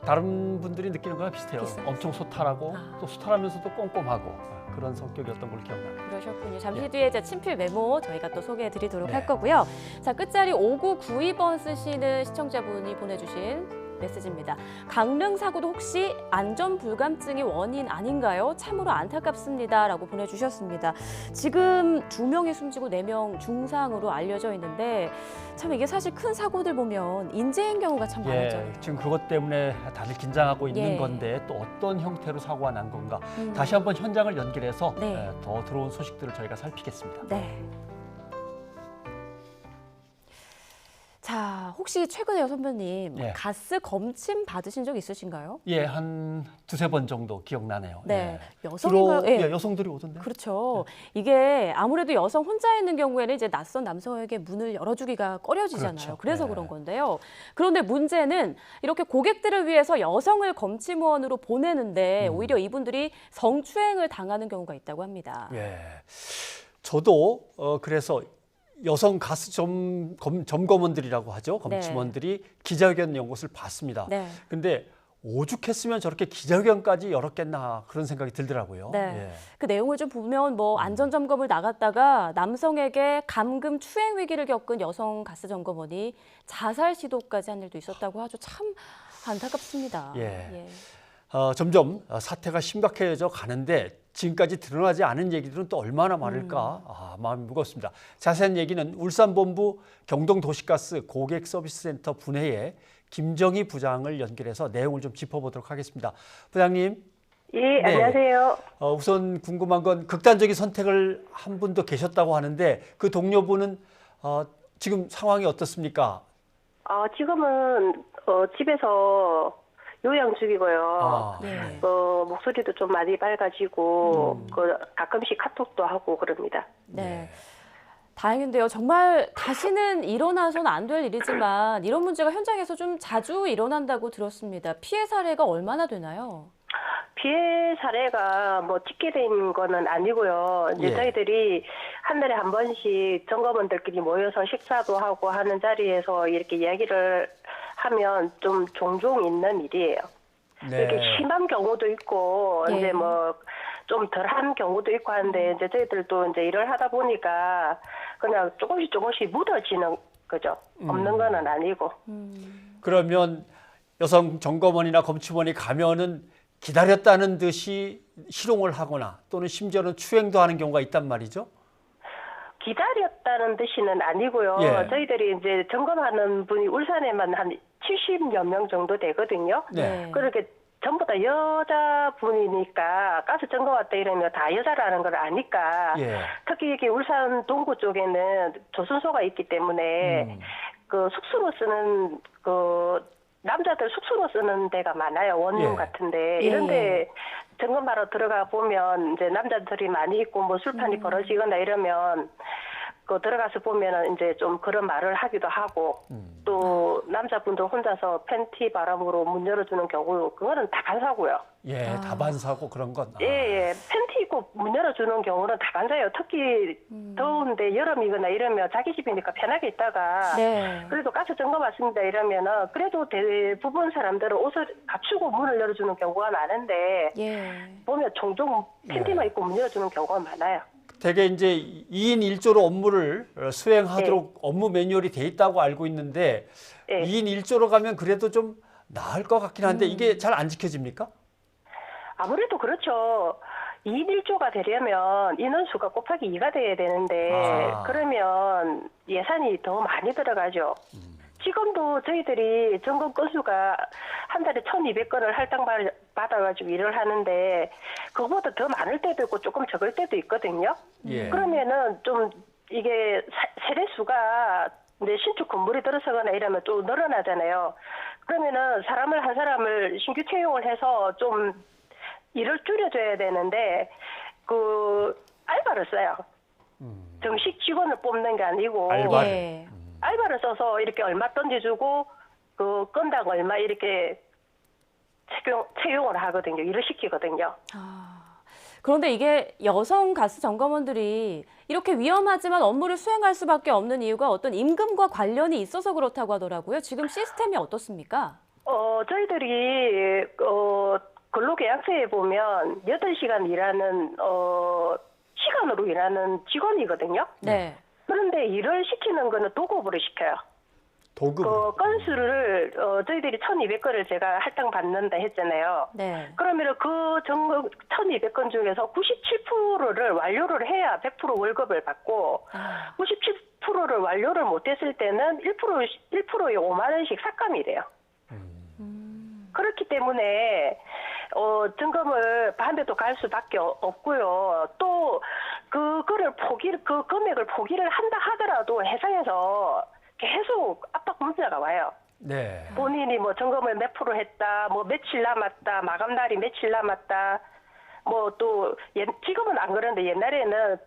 다른 분들이 느끼는 거랑 비슷해요. 엄청 소탈하고 또 소탈하면서도 꼼꼼하고 그런 성격이었던 걸로 기억나요. 그러셨군요. 잠시 뒤에 이제 친필 메모 저희가 또 소개해드리도록 네. 할 거고요. 자, 끝자리 5992번 쓰시는 시청자분이 보내주신 메시지입니다. 강릉 사고도 혹시 안전불감증이 원인 아닌가요? 참으로 안타깝습니다. 라고 보내주셨습니다. 지금 2명이 숨지고 4명 중상으로 알려져 있는데 참 이게 사실 큰 사고들 보면 인재인 경우가 참 많았잖아요. 지금 그것 때문에 다들 긴장하고 있는 예. 건데 또 어떤 형태로 사고가 난 건가 다시 한번 현장을 연결해서 네. 더 들어온 소식들을 저희가 살피겠습니다. 네. 자, 혹시 최근에요, 선배님 예. 가스 검침 받으신 적 있으신가요? 예, 한 2-3번 정도 기억나네요. 네, 예. 여성인가요? 주로 예. 예, 여성들이 오던데. 그렇죠. 이게 아무래도 여성 혼자 있는 경우에는 이제 낯선 남성에게 문을 열어주기가 꺼려지잖아요. 그렇죠. 그래서 네. 그런 건데요. 그런데 문제는 이렇게 고객들을 위해서 여성을 검침원으로 보내는데 오히려 이분들이 성추행을 당하는 경우가 있다고 합니다. 예. 저도 그래서 여성 가스 점검원들이라고 하죠. 검침원들이 기자회견 연것을 봤습니다. 네. 근데 오죽했으면 저렇게 기자회견까지 열었겠나 그런 생각이 들더라고요. 네. 예. 그 내용을 좀 보면 뭐 안전점검을 나갔다가 남성에게 감금 추행 위기를 겪은 여성 가스 점검원이 자살 시도까지 한 일도 있었다고 하죠. 참 안타깝습니다. 예. 점점 사태가 심각해져 가는데 지금까지 드러나지 않은 얘기들은 또 얼마나 많을까 마음이 무겁습니다. 자세한 얘기는 울산본부 경동도시가스 고객서비스센터 분회의 김정희 부장을 연결해서 내용을 좀 짚어보도록 하겠습니다. 부장님. 예, 안녕하세요. 우선 궁금한 건 극단적인 선택을 한 분도 계셨다고 하는데 그 동료분은 지금 상황이 어떻습니까? 지금은 집에서 요양 중이고요. 네. 목소리도 좀 많이 밝아지고 가끔씩 카톡도 하고 그럽니다. 네. 다행인데요. 정말 다시는 일어나서는 안 될 일이지만 이런 문제가 현장에서 좀 자주 일어난다고 들었습니다. 피해 사례가 얼마나 되나요? 피해 사례가 뭐 집계된 거는 아니고요. 이제 예. 저희들이 한 달에 한 번씩 점검원들끼리 모여서 식사도 하고 하는 자리에서 이렇게 이야기를 하면 좀 종종 있는 일이에요. 네. 이렇게 심한 경우도 있고 예. 이제 뭐 좀 덜한 경우도 있고 하는데 이제 저희들도 이제 일을 하다 보니까 그냥 조금씩 묻어지는 거죠. 없는 거는 아니고. 그러면 여성 점검원이나 검침원이 가면은 기다렸다는 듯이 희롱을 하거나 또는 심지어는 추행도 하는 경우가 있단 말이죠. 기다렸다는 뜻이는 아니고요. 예. 저희들이 이제 점검하는 분이 울산에만 한 70여 명 정도 되거든요. 네. 그렇게 전부 다 여자분이니까 가스 점검 왔다 이러면 다 여자라는 걸 아니까 예. 특히 이게 울산 동구 쪽에는 조선소가 있기 때문에 그 숙소로 쓰는 남자들 숙소로 쓰는 데가 많아요. 원룸 예. 같은데 예. 이런데 점검하러 들어가 보면 이제 남자들이 많이 있고 뭐 술판이 벌어지거나 이러면 들어가서 보면은 이제 좀 그런 말을 하기도 하고 또 남자분들 혼자서 팬티 바람으로 문 열어주는 경우 그거는 다 반사고요. 예, 다반사고 그런 건. 예, 팬티 입고 문 열어주는 경우는 다 반사예요. 특히 더운데 여름이거나 이러면 자기 집이니까 편하게 있다가 네. 그래도 가스 점검 왔습니다 이러면은 그래도 대부분 사람들은 옷을 갖추고 문을 열어주는 경우가 많은데 보면 종종 팬티만 입고 문 열어주는 경우가 많아요. 되게 이제 2인 1조로 업무를 수행하도록 업무 매뉴얼이 돼 있다고 알고 있는데 2인 1조로 가면 그래도 좀 나을 것 같긴 한데 이게 잘 안 지켜집니까? 아무래도 그렇죠. 2인 1조가 되려면 인원수가 곱하기 2가 돼야 되는데 그러면 예산이 더 많이 들어가죠. 지금도 저희들이 점검 건수가 한 달에 1,200건을 할당 받아가지고 일을 하는데 그거보다 더 많을 때도 있고 조금 적을 때도 있거든요. 예. 그러면은 좀 이게 세대수가 이제 신축 건물이 들어서거나 이러면 또 늘어나잖아요. 그러면은 한 사람을 신규 채용을 해서 좀 일을 줄여줘야 되는데 알바를 써요. 정식 직원을 뽑는 게 아니고 알바를 써서 이렇게 얼마 던져주고 건당 얼마 이렇게 채용을 하거든요. 일을 시키거든요. 그런데 이게 여성 가스 점검원들이 이렇게 위험하지만 업무를 수행할 수밖에 없는 이유가 어떤 임금과 관련이 있어서 그렇다고 하더라고요. 지금 시스템이 어떻습니까? 저희들이 근로계약서에 보면 8시간 일하는 시간으로 일하는 직원이거든요. 네. 그런데 일을 시키는 거는 도급으로 시켜요. 도급. 건수를 저희들이 1,200건을 제가 할당 받는다 했잖아요. 네. 그러면 그 1,200건 중에서 97%를 완료를 해야 100% 월급을 받고 97%를 완료를 못했을 때는 1%에 5만 원씩 삭감이 돼요. 그렇기 때문에 점검을 반대도 갈 수밖에 없고요. 또 그 금액을 포기를 한다 하더라도 회사에서 계속 압박 문자가 와요. 네. 본인이 뭐 점검을 몇 프로 했다, 뭐 며칠 남았다, 마감 날이 며칠 남았다, 뭐 또 지금은 안 그런데 옛날에는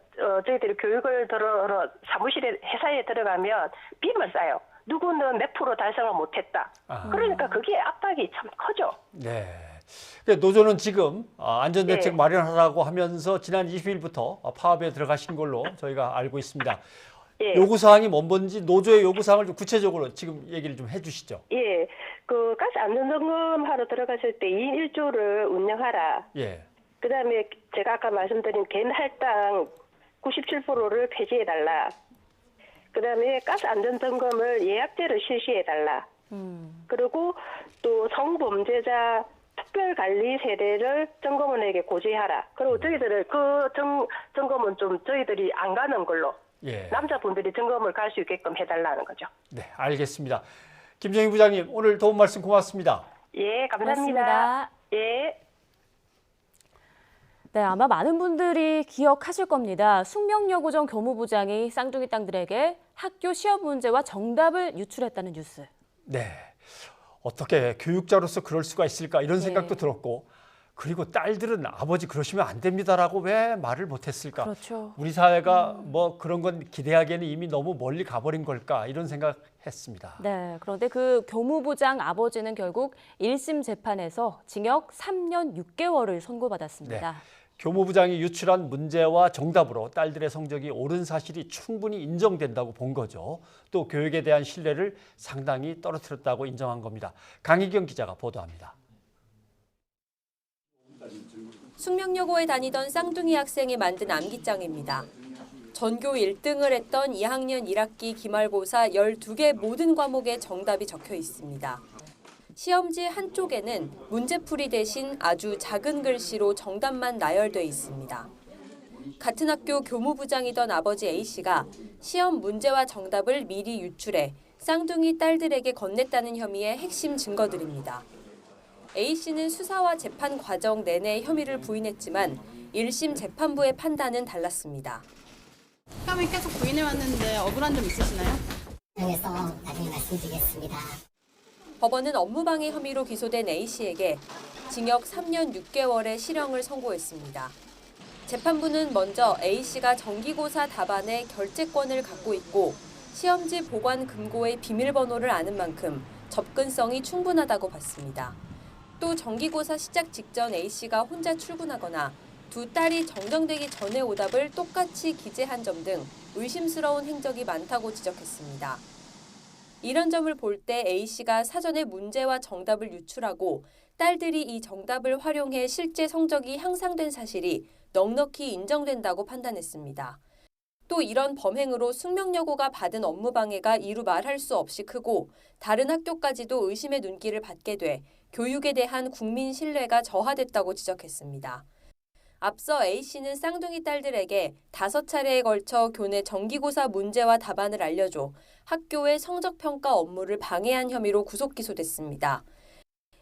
저희들이 교육을 들어 사무실에 회사에 들어가면 빔을 싸요. 누구는 몇 프로 달성을 못했다. 그러니까 그게 압박이 참 커져. 네. 노조는 지금 안전대책 네. 마련하라고 하면서 지난 20일부터 파업에 들어가신 걸로 저희가 알고 있습니다. 예. 요구사항이 뭔지 노조의 요구사항을 좀 구체적으로 지금 얘기를 좀 해주시죠. 예, 그 가스 안전점검하러 들어갔을 때 2인 1조를 운영하라. 예. 그다음에 제가 아까 말씀드린 갠 할당 97%를 폐지해달라. 그다음에 가스 안전점검을 예약제로 실시해달라. 그리고 또 성범죄자 특별관리 세대를 점검원에게 고지하라. 그리고 저희들을 그 점검은 좀 저희들이 안 가는 걸로. 예. 남자분들이 점검을 갈 수 있게끔 해달라는 거죠. 네, 알겠습니다. 김정희 부장님, 오늘 도움 말씀 고맙습니다. 예, 감사합니다. 고맙습니다. 예. 네, 아마 많은 분들이 기억하실 겁니다. 숙명여고정 교무부장이 쌍둥이 땅들에게 학교 시험 문제와 정답을 유출했다는 뉴스. 네, 어떻게 교육자로서 그럴 수가 있을까 이런 생각도 들었고, 그리고 딸들은 아버지 그러시면 안 됩니다라고 왜 말을 못했을까? 그렇죠. 우리 사회가 뭐 그런 건 기대하기에는 이미 너무 멀리 가버린 걸까 이런 생각했습니다. 네, 그런데 그 교무부장 아버지는 결국 1심 재판에서 징역 3년 6개월을 선고받았습니다. 네. 교무부장이 유출한 문제와 정답으로 딸들의 성적이 오른 사실이 충분히 인정된다고 본 거죠. 또 교육에 대한 신뢰를 상당히 떨어뜨렸다고 인정한 겁니다. 강희경 기자가 보도합니다. 숙명여고에 다니던 쌍둥이 학생이 만든 암기장입니다. 전교 1등을 했던 2학년 1학기 기말고사 12개 모든 과목에 정답이 적혀 있습니다. 시험지 한쪽에는 문제풀이 대신 아주 작은 글씨로 정답만 나열돼 있습니다. 같은 학교 교무부장이던 아버지 A씨가 시험 문제와 정답을 미리 유출해 쌍둥이 딸들에게 건넸다는 혐의의 핵심 증거들입니다. A씨는 수사와 재판 과정 내내 혐의를 부인했지만 1심 재판부의 판단은 달랐습니다. 혐의 계속 부인해왔는데 억울한 점 있으시나요? 그래서 나중에 말씀드리겠습니다. 법원은 업무방해 혐의로 기소된 A씨에게 징역 3년 6개월의 실형을 선고했습니다. 재판부는 먼저 A씨가 정기고사 답안의 결재권을 갖고 있고 시험지 보관 금고의 비밀번호를 아는 만큼 접근성이 충분하다고 봤습니다. 또 정기고사 시작 직전 A씨가 혼자 출근하거나 두 딸이 정정되기 전에 오답을 똑같이 기재한 점 등 의심스러운 행적이 많다고 지적했습니다. 이런 점을 볼 때 A씨가 사전에 문제와 정답을 유출하고 딸들이 이 정답을 활용해 실제 성적이 향상된 사실이 넉넉히 인정된다고 판단했습니다. 또 이런 범행으로 숙명여고가 받은 업무방해가 이루 말할 수 없이 크고 다른 학교까지도 의심의 눈길을 받게 돼 교육에 대한 국민 신뢰가 저하됐다고 지적했습니다. 앞서 A씨는 쌍둥이 딸들에게 5차례에 걸쳐 교내 정기고사 문제와 답안을 알려줘 학교의 성적평가 업무를 방해한 혐의로 구속 기소됐습니다.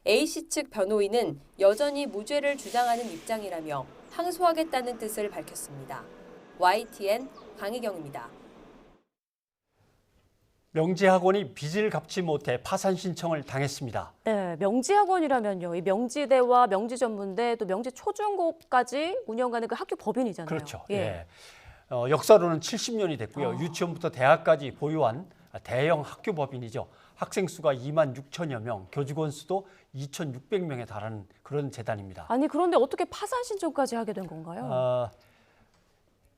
A씨 측 변호인은 여전히 무죄를 주장하는 입장이라며 항소하겠다는 뜻을 밝혔습니다. YTN 강희경입니다. 명지학원이 빚을 갚지 못해 파산 신청을 당했습니다. 네, 명지학원이라면요. 이 명지대와 명지전문대 또 명지초중고까지 운영하는 그 학교 법인이잖아요. 그렇죠. 예. 역사로는 70년이 됐고요. 유치원부터 대학까지 보유한 대형 학교 법인이죠. 학생 수가 2만 6천여 명, 교직원 수도 2,600명에 달하는 그런 재단입니다. 아니 그런데 어떻게 파산 신청까지 하게 된 건가요?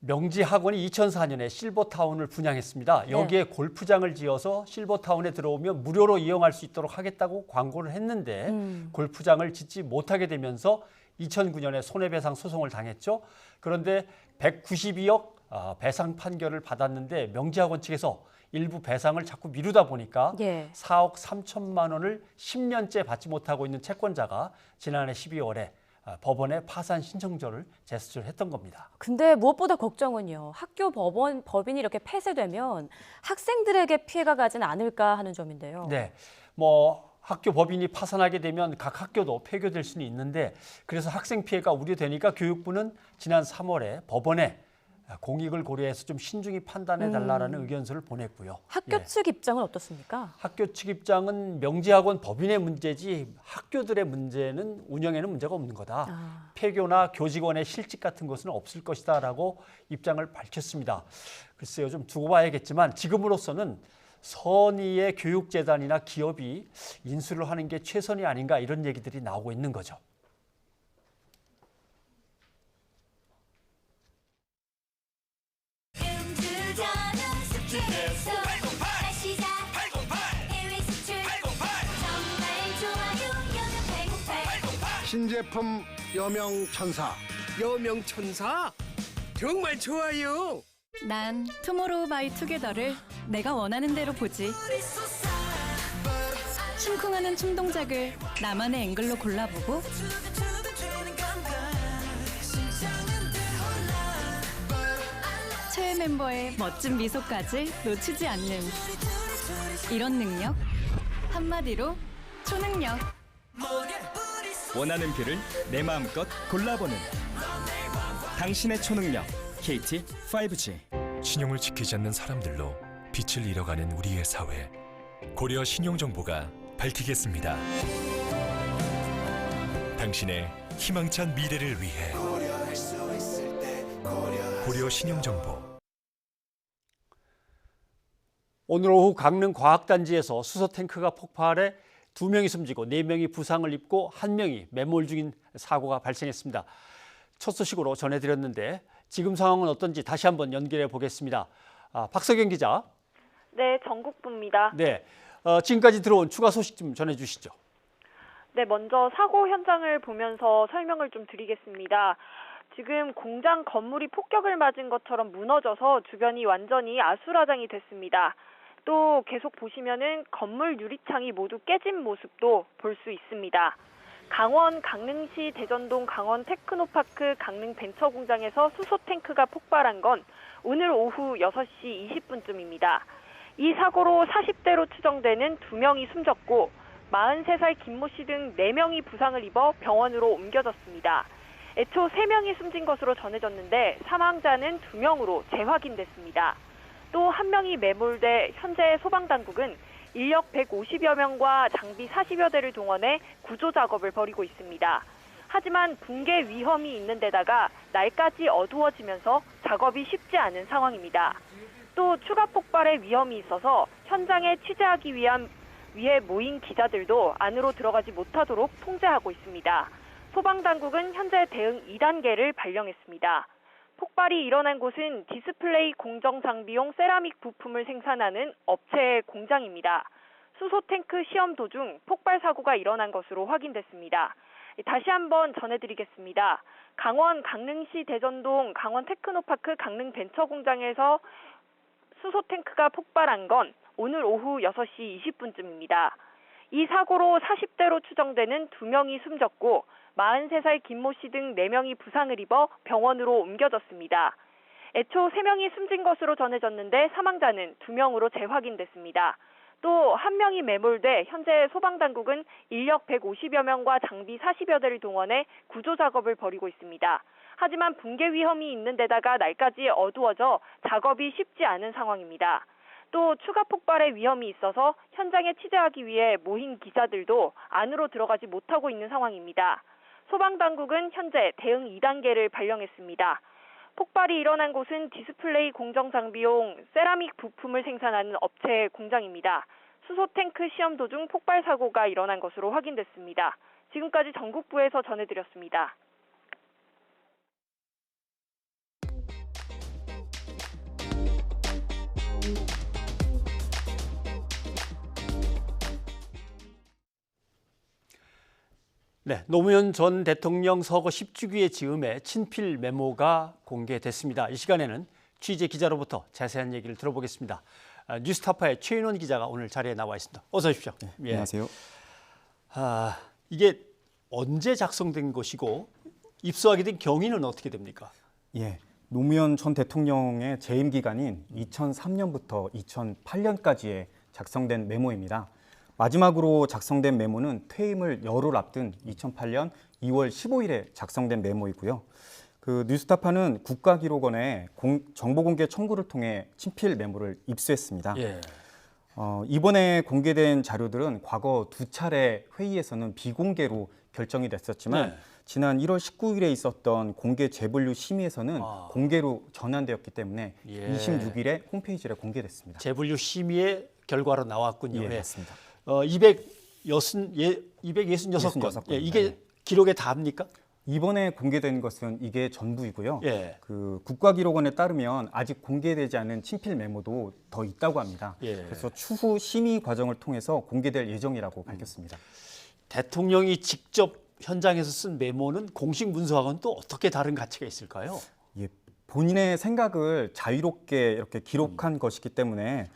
명지학원이 2004년에 실버타운을 분양했습니다. 여기에 골프장을 지어서 실버타운에 들어오면 무료로 이용할 수 있도록 하겠다고 광고를 했는데 골프장을 짓지 못하게 되면서 2009년에 손해배상 소송을 당했죠. 그런데 192억 배상 판결을 받았는데 명지학원 측에서 일부 배상을 자꾸 미루다 보니까 4억 3천만 원을 10년째 받지 못하고 있는 채권자가 지난해 12월에 법원에 파산 신청서를 제출했던 겁니다. 근데 무엇보다 걱정은요. 학교 법인이 이렇게 폐쇄되면 학생들에게 피해가 가진 않을까 하는 점인데요. 네, 학교 법인이 파산하게 되면 각 학교도 폐교될 수는 있는데 그래서 학생 피해가 우려되니까 교육부는 지난 3월에 법원에 공익을 고려해서 좀 신중히 판단해달라는 의견서를 보냈고요. 학교 측 입장은 어떻습니까? 학교 측 입장은 명지학원 법인의 문제지 학교들의 문제는 운영에는 문제가 없는 거다. 폐교나 교직원의 실직 같은 것은 없을 것이다라고 입장을 밝혔습니다. 글쎄요, 좀 두고 봐야겠지만 지금으로서는 선의의 교육재단이나 기업이 인수를 하는 게 최선이 아닌가 이런 얘기들이 나오고 있는 거죠. 신제품 여명천사. 여명천사? 정말 좋아요. 난 투모로우 바이 투게더를 내가 원하는 대로 보지. 심쿵하는 춤동작을 나만의 앵글로 골라보고 최애 멤버의 멋진 미소까지 놓치지 않는 이런 능력, 한마디로 초능력. 원하는 뷰를 내 마음껏 골라보는 당신의 초능력 KT 5G. 신용을 지키지 않는 사람들로 빛을 잃어가는 우리의 사회. 고려 신용정보가 밝히겠습니다. 당신의 희망찬 미래를 위해 고려 신용정보. 오늘 오후 강릉 과학단지에서 수소탱크가 폭발해 2명이 숨지고 4명이 부상을 입고 1명이 매몰 중인 사고가 발생했습니다. 첫 소식으로 전해드렸는데 지금 상황은 어떤지 다시 한번 연결해 보겠습니다. 박석영 기자. 네, 전국부입니다. 네, 지금까지 들어온 추가 소식 좀 전해주시죠. 네, 먼저 사고 현장을 보면서 설명을 좀 드리겠습니다. 지금 공장 건물이 폭격을 맞은 것처럼 무너져서 주변이 완전히 아수라장이 됐습니다. 또 계속 보시면은 건물 유리창이 모두 깨진 모습도 볼 수 있습니다. 강원 강릉시 대전동 강원 테크노파크 강릉 벤처공장에서 수소탱크가 폭발한 건 오늘 오후 6시 20분쯤입니다. 이 사고로 40대로 추정되는 2명이 숨졌고 43살 김모 씨 등 4명이 부상을 입어 병원으로 옮겨졌습니다. 애초 3명이 숨진 것으로 전해졌는데 사망자는 2명으로 재확인됐습니다. 또 1명이 매몰돼 현재 소방당국은 인력 150여 명과 장비 40여 대를 동원해 구조 작업을 벌이고 있습니다. 하지만 붕괴 위험이 있는 데다가 날까지 어두워지면서 작업이 쉽지 않은 상황입니다. 또 추가 폭발의 위험이 있어서 현장에 취재하기 위해 모인 기자들도 안으로 들어가지 못하도록 통제하고 있습니다. 소방당국은 현재 대응 2단계를 발령했습니다. 폭발이 일어난 곳은 디스플레이 공정 장비용 세라믹 부품을 생산하는 업체의 공장입니다. 수소탱크 시험 도중 폭발 사고가 일어난 것으로 확인됐습니다. 다시 한번 전해드리겠습니다. 강원 강릉시 대전동 강원 테크노파크 강릉 벤처공장에서 수소탱크가 폭발한 건 오늘 오후 6시 20분쯤입니다. 이 사고로 40대로 추정되는 2명이 숨졌고 43살 김모 씨 등 4명이 부상을 입어 병원으로 옮겨졌습니다. 애초 3명이 숨진 것으로 전해졌는데 사망자는 2명으로 재확인됐습니다. 또 1명이 매몰돼 현재 소방당국은 인력 150여 명과 장비 40여 대를 동원해 구조 작업을 벌이고 있습니다. 하지만 붕괴 위험이 있는 데다가 날까지 어두워져 작업이 쉽지 않은 상황입니다. 또 추가 폭발의 위험이 있어서 현장에 취재하기 위해 모인 기자들도 안으로 들어가지 못하고 있는 상황입니다. 소방당국은 현재 대응 2단계를 발령했습니다. 폭발이 일어난 곳은 디스플레이 공정 장비용 세라믹 부품을 생산하는 업체의 공장입니다. 수소탱크 시험 도중 폭발 사고가 일어난 것으로 확인됐습니다. 지금까지 전국부에서 전해드렸습니다. 네, 노무현 전 대통령 서거 10주기의 즈음에 친필 메모가 공개됐습니다. 이 시간에는 취재 기자로부터 자세한 얘기를 들어보겠습니다. 뉴스타파의 최인원 기자가 오늘 자리에 나와 있습니다. 어서 오십시오. 네, 안녕하세요. 이게 언제 작성된 것이고 입수하게 된 경위는 어떻게 됩니까? 예, 노무현 전 대통령의 재임 기간인 2003년부터 2008년까지에 작성된 메모입니다. 마지막으로 작성된 메모는 퇴임을 열흘 앞둔 2008년 2월 15일에 작성된 메모이고요. 그 뉴스타파는 국가기록원에 정보공개 청구를 통해 친필 메모를 입수했습니다. 예. 이번에 공개된 자료들은 과거 2차례 회의에서는 비공개로 결정이 됐었지만 네. 지난 1월 19일에 있었던 공개 재분류 심의에서는 공개로 전환되었기 때문에 26일에 홈페이지에 공개됐습니다. 재분류 심의의 결과로 나왔군요. 예, 맞습니다. 266건. 예, 이게 기록에 닿습니까? 이번에 공개된 것은 이게 전부이고요. 예. 그 국가기록원에 따르면 아직 공개되지 않은 친필 메모도 더 있다고 합니다. 예. 그래서 추후 심의 과정을 통해서 공개될 예정이라고 밝혔습니다. 대통령이 직접 현장에서 쓴 메모는 공식 문서와는 또 어떻게 다른 가치가 있을까요? 예, 본인의 생각을 자유롭게 이렇게 기록한 것이기 때문에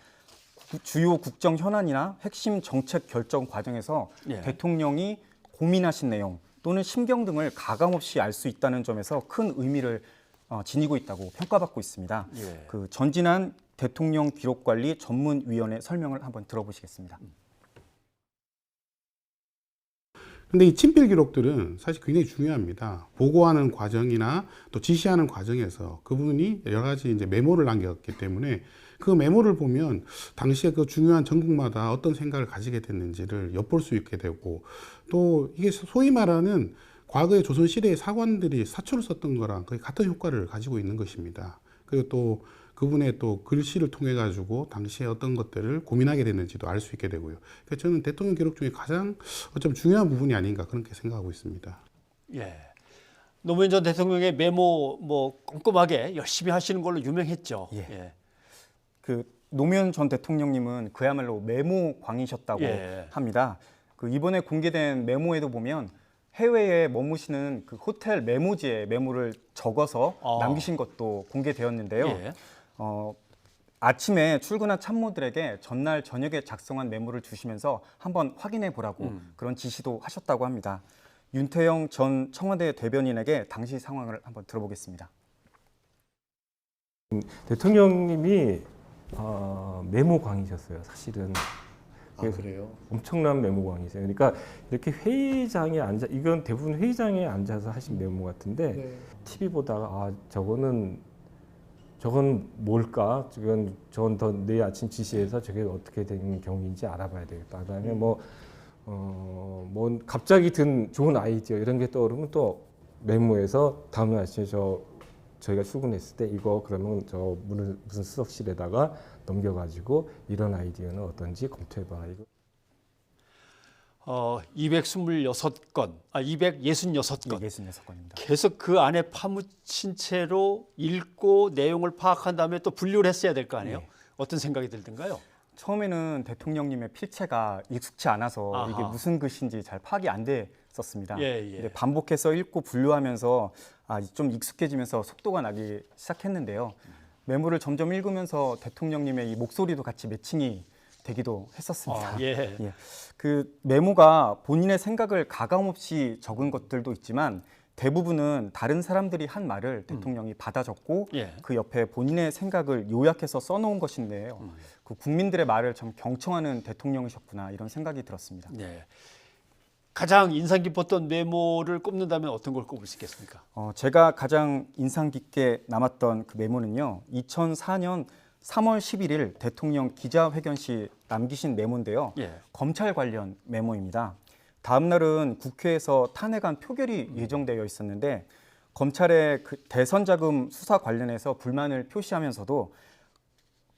주요 국정 현안이나 핵심 정책 결정 과정에서 예. 대통령이 고민하신 내용 또는 심경 등을 가감없이 알 수 있다는 점에서 큰 의미를 지니고 있다고 평가받고 있습니다. 예. 그 전진한 대통령 기록관리 전문위원회 설명을 한번 들어보시겠습니다. 근데 이 친필 기록들은 사실 굉장히 중요합니다. 보고하는 과정이나 또 지시하는 과정에서 그분이 여러 가지 이제 메모를 남겼기 때문에 그 메모를 보면 당시에 그 중요한 전국마다 어떤 생각을 가지게 됐는지를 엿볼 수 있게 되고 또 이게 소위 말하는 과거의 조선시대의 사관들이 사초를 썼던 거랑 거의 같은 효과를 가지고 있는 것입니다. 그리고 또 그분의 또 글씨를 통해 가지고 당시에 어떤 것들을 고민하게 됐는지도 알 수 있게 되고요. 그래서 저는 대통령 기록 중에 가장 어쩜 중요한 부분이 아닌가 그렇게 생각하고 있습니다. 예. 노무현 전 대통령의 메모 꼼꼼하게 열심히 하시는 걸로 유명했죠. 예. 예. 그 노무현 전 대통령님은 그야말로 메모광이셨다고 예. 합니다. 그 이번에 공개된 메모에도 보면 해외에 머무시는 그 호텔 메모지에 메모를 적어서 남기신 것도 공개되었는데요. 예. 아침에 출근한 참모들에게 전날 저녁에 작성한 메모를 주시면서 한번 확인해 보라고 그런 지시도 하셨다고 합니다. 윤태영 전 청와대 대변인에게 당시 상황을 한번 들어보겠습니다. 대통령님이 메모광이셨어요, 사실은. 그래요? 엄청난 메모광이세요. 그러니까 이렇게 회의장에 이건 대부분 회의장에 앉아서 하신 메모 같은데 네. TV 보다가 저건 뭘까? 저건 더 내일 아침 지시해서 저게 어떻게 된 경위인지 알아봐야 되겠다. 그다음에 갑자기 든 좋은 아이디어 이런 게 떠오르면 또 메모해서 다음 날 아침에 저희가 출근했을 때 이거 그러면 무슨 수석실에다가 넘겨가지고 이런 아이디어는 어떤지 검토해봐. 이거. 226건, 266건. 네, 66건입니다. 계속 그 안에 파묻힌 채로 읽고 내용을 파악한 다음에 또 분류를 했어야 될 거 아니에요? 네. 어떤 생각이 들던가요? 처음에는 대통령님의 필체가 익숙치 않아서 아하. 이게 무슨 글씨인지 잘 파악이 안 됐었습니다. 예. 근데 반복해서 읽고 분류하면서 좀 익숙해지면서 속도가 나기 시작했는데요. 메모를 점점 읽으면서 대통령님의 이 목소리도 같이 매칭이 되기도 했었습니다. 예. 그 메모가 본인의 생각을 가감없이 적은 것들도 있지만 대부분은 다른 사람들이 한 말을 대통령이 받아 적고 예. 그 옆에 본인의 생각을 요약해서 써놓은 것인데요. 그 국민들의 말을 참 경청하는 대통령이셨구나 이런 생각이 들었습니다. 네. 가장 인상 깊었던 메모를 꼽는다면 어떤 걸 꼽을 수 있겠습니까? 제가 가장 인상 깊게 남았던 그 메모는요. 2004년 3월 11일 대통령 기자회견 시 남기신 메모인데요. 예. 검찰 관련 메모입니다. 다음 날은 국회에서 탄핵안 표결이 예정되어 있었는데 검찰의 그 대선 자금 수사 관련해서 불만을 표시하면서도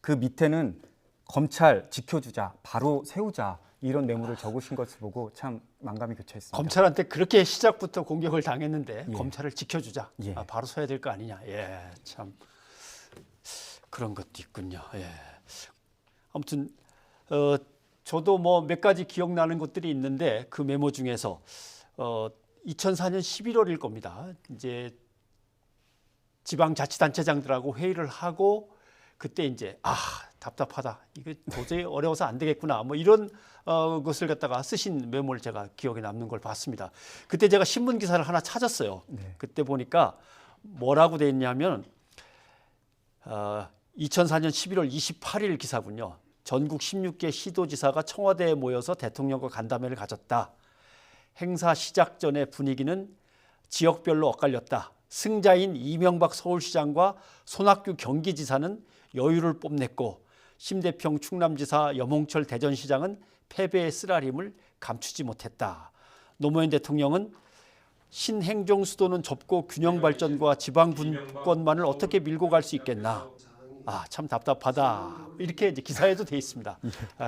그 밑에는 검찰 지켜주자, 바로 세우자 이런 메모를 적으신 것을 보고 참 만감이 교차했습니다. 검찰한테 그렇게 시작부터 공격을 당했는데 예. 검찰을 지켜주자, 예. 바로 서야 될 거 아니냐. 예, 참 그런 것도 있군요. 예. 아무튼 저도 몇 가지 기억나는 것들이 있는데 그 메모 중에서 2004년 11월일 겁니다. 이제 지방자치단체장들하고 회의를 하고 그때 이제 답답하다. 이거 도저히 어려워서 안 되겠구나. 뭐 이런 것을 갖다가 쓰신 메모를 제가 기억에 남는 걸 봤습니다. 그때 제가 신문 기사를 하나 찾았어요. 네. 그때 보니까 뭐라고 돼 있냐면 2004년 11월 28일 기사군요. 전국 16개 시도지사가 청와대에 모여서 대통령과 간담회를 가졌다. 행사 시작 전의 분위기는 지역별로 엇갈렸다. 승자인 이명박 서울시장과 손학규 경기지사는 여유를 뽐냈고 심대평 충남지사 염홍철 대전시장은 패배의 쓰라림을 감추지 못했다. 노무현 대통령은 신행정 수도는 좁고 균형 발전과 지방 분권만을 어떻게 밀고 갈 수 있겠나. 참 답답하다. 이렇게 이제 기사에도 돼 있습니다.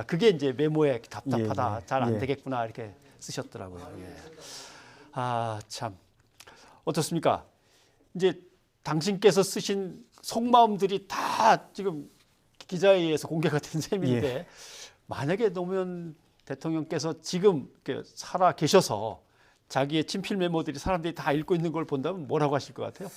그게 이제 메모에 답답하다. 잘 안 되겠구나. 이렇게 쓰셨더라고요. 참. 어떻습니까? 이제 당신께서 쓰신 속마음들이 다 지금 기자에 의해서 공개가 된 셈인데 만약에 노무현 대통령께서 지금 살아 계셔서 자기의 친필 메모들이 사람들이 다 읽고 있는 걸 본다면 뭐라고 하실 것 같아요?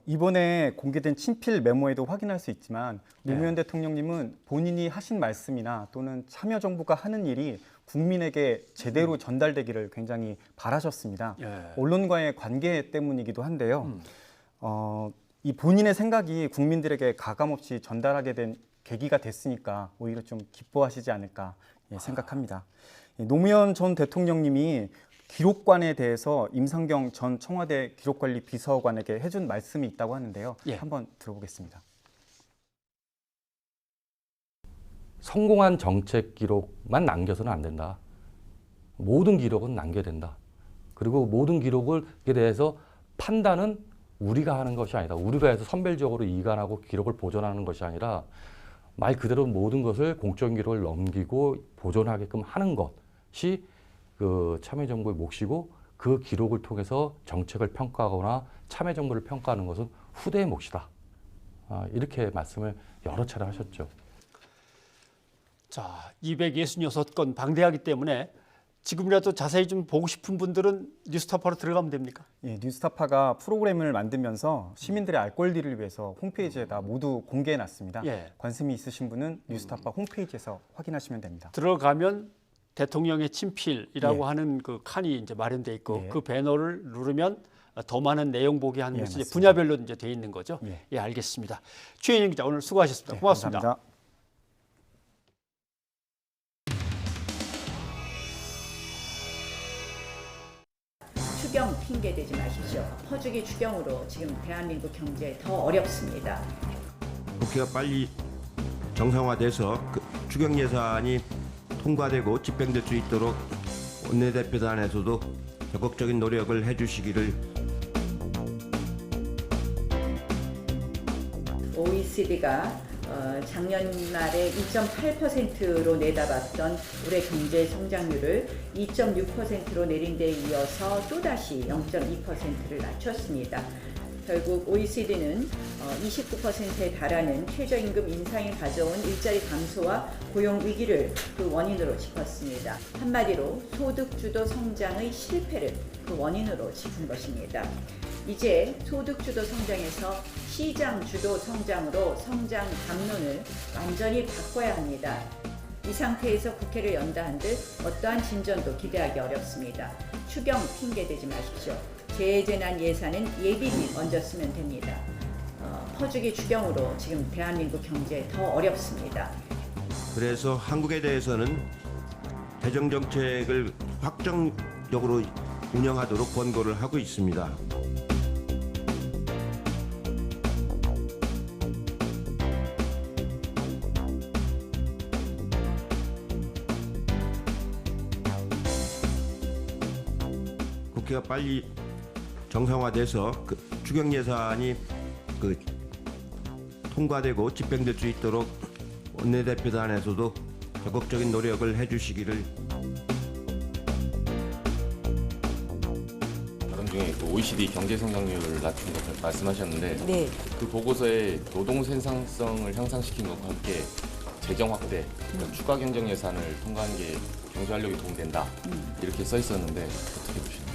이번에 공개된 친필 메모에도 확인할 수 있지만 노무현 대통령님은 본인이 하신 말씀이나 또는 참여정부가 하는 일이 국민에게 제대로 전달되기를 굉장히 바라셨습니다. 언론과의 관계 때문이기도 한데요. 이 본인의 생각이 국민들에게 가감없이 전달하게 된 계기가 됐으니까 오히려 좀 기뻐하시지 않을까 생각합니다. 노무현 전 대통령님이 기록관에 대해서 임상경 전 청와대 기록관리 비서관에게 해준 말씀이 있다고 하는데요. 한번 들어보겠습니다. 성공한 정책 기록만 남겨서는 안 된다. 모든 기록은 남겨야 된다. 그리고 모든 기록에 대해서 판단은 우리가 하는 것이 아니다. 우리가 해서 선별적으로 이관하고 기록을 보존하는 것이 아니라 말 그대로 모든 것을 공적인 기록을 넘기고 보존하게끔 하는 것이 그 참여정부의 몫이고 그 기록을 통해서 정책을 평가하거나 참여정부를 평가하는 것은 후대의 몫이다. 이렇게 말씀을 여러 차례 하셨죠. 자, 266건 방대하기 때문에 지금이라도 자세히 좀 보고 싶은 분들은 뉴스타파로 들어가면 됩니까? 뉴스타파가 프로그램을 만들면서 시민들의 알 권리를 위해서 홈페이지에다 모두 공개해놨습니다. 관심이 있으신 분은 뉴스타파 홈페이지에서 확인하시면 됩니다. 들어가면 대통령의 친필이라고 하는 그 칸이 이제 마련돼 있고 그 배너를 누르면 더 많은 내용 보게 하는 것이 분야별로 이제 돼 있는 거죠. 알겠습니다. 최인영 기자 오늘 수고하셨습니다. 고맙습니다. 감사합니다. 추경 핑계 대지 마십시오. 퍼주기 추경으로 지금 대한민국 경제 더 어렵습니다. 국회가 빨리 정상화돼서 추경 예산이 통과되고 집행될 수 있도록 원내대표단에서도 적극적인 노력을 해주시기를. OECD가 작년 말에 2.8%로 내다봤던 올해 경제 성장률을 2.6%로 내린 데 이어서 또다시 0.2%를 낮췄습니다. 결국 OECD는 29%에 달하는 최저임금 인상이 가져온 일자리 감소와 고용 위기를 그 원인으로 짚었습니다. 한마디로 소득주도 성장의 실패를 그 원인으로 짚은 것입니다. 이제 소득주도 성장에서 시장주도 성장으로 성장 담론을 완전히 바꿔야 합니다. 이 상태에서 국회를 연다 한들 어떠한 진전도 기대하기 어렵습니다. 추경 핑계 대지 마십시오. 재재난 예산은 예비비 얹어 쓰면 됩니다. 퍼주기 추경으로 지금 대한민국 경제 더 어렵습니다. 그래서 한국에 대해서는 재정정책을 확정적으로 운영하도록 권고를 하고 있습니다. 국회가 빨리 정상화돼서 추경 예산이 통과되고 집행될 수 있도록 원내대표단에서도 적극적인 노력을 해주시기를. 발언 중에 OECD 경제 성장률을 낮춘 것을 말씀하셨는데 그 보고서에 노동 생산성을 향상시킨 것과 함께 재정 확대, 그러니까 추가 경정 예산을 통과한 게 경제 활력에 도움된다 이렇게 써 있었는데 어떻게 보시나요?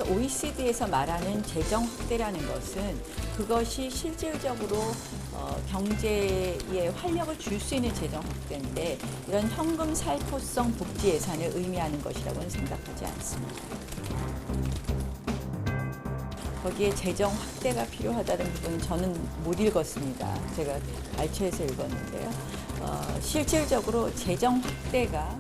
OECD에서 말하는 재정 확대라는 것은 그것이 실질적으로 경제에 활력을 줄 수 있는 재정 확대인데 이런 현금 살포성 복지 예산을 의미하는 것이라고는 생각하지 않습니다. 거기에 재정 확대가 필요하다는 부분은 저는 못 읽었습니다. 제가 발췌해서 읽었는데요. 실질적으로 재정 확대가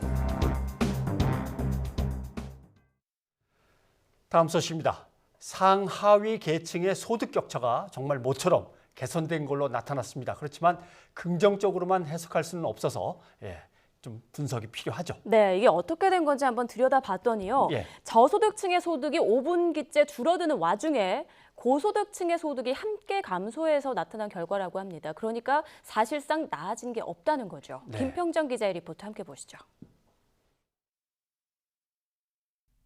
다음 소식입니다. 상하위 계층의 소득 격차가 정말 모처럼 개선된 걸로 나타났습니다. 그렇지만 긍정적으로만 해석할 수는 없어서 좀 분석이 필요하죠. 네, 이게 어떻게 된 건지 한번 들여다봤더니요. 저소득층의 소득이 5분기째 줄어드는 와중에 고소득층의 소득이 함께 감소해서 나타난 결과라고 합니다. 그러니까 사실상 나아진 게 없다는 거죠. 김평정 기자의 리포트 함께 보시죠.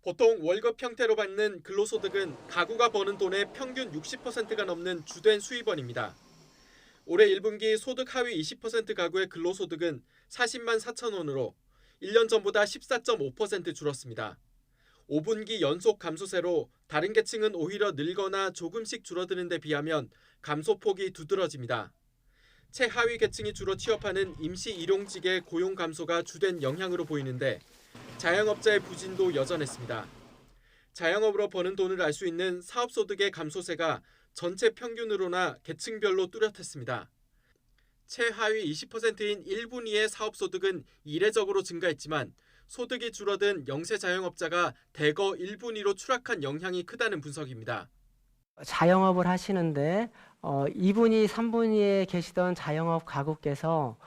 보통 월급 형태로 받는 근로소득은 가구가 버는 돈의 평균 60%가 넘는 주된 수입원입니다. 올해 1분기 소득 하위 20% 가구의 근로소득은 40만 4천 원으로 1년 전보다 14.5% 줄었습니다. 5분기 연속 감소세로 다른 계층은 오히려 늘거나 조금씩 줄어드는 데 비하면 감소폭이 두드러집니다. 최하위 계층이 주로 취업하는 임시 일용직의 고용 감소가 주된 영향으로 보이는데 자영업자의 부진도 여전했습니다. 자영업으로 버는 돈을 알 수 있는 사업소득의 감소세가 전체 평균으로나 계층별로 뚜렷했습니다. 최하위 20%인 1분위의 사업소득은 이례적으로 증가했지만 소득이 줄어든 영세 자영업자가 대거 1분위로 추락한 영향이 크다는 분석입니다. 자영업을 하시는데 2분위, 3분위에 계시던 자영업 가구께서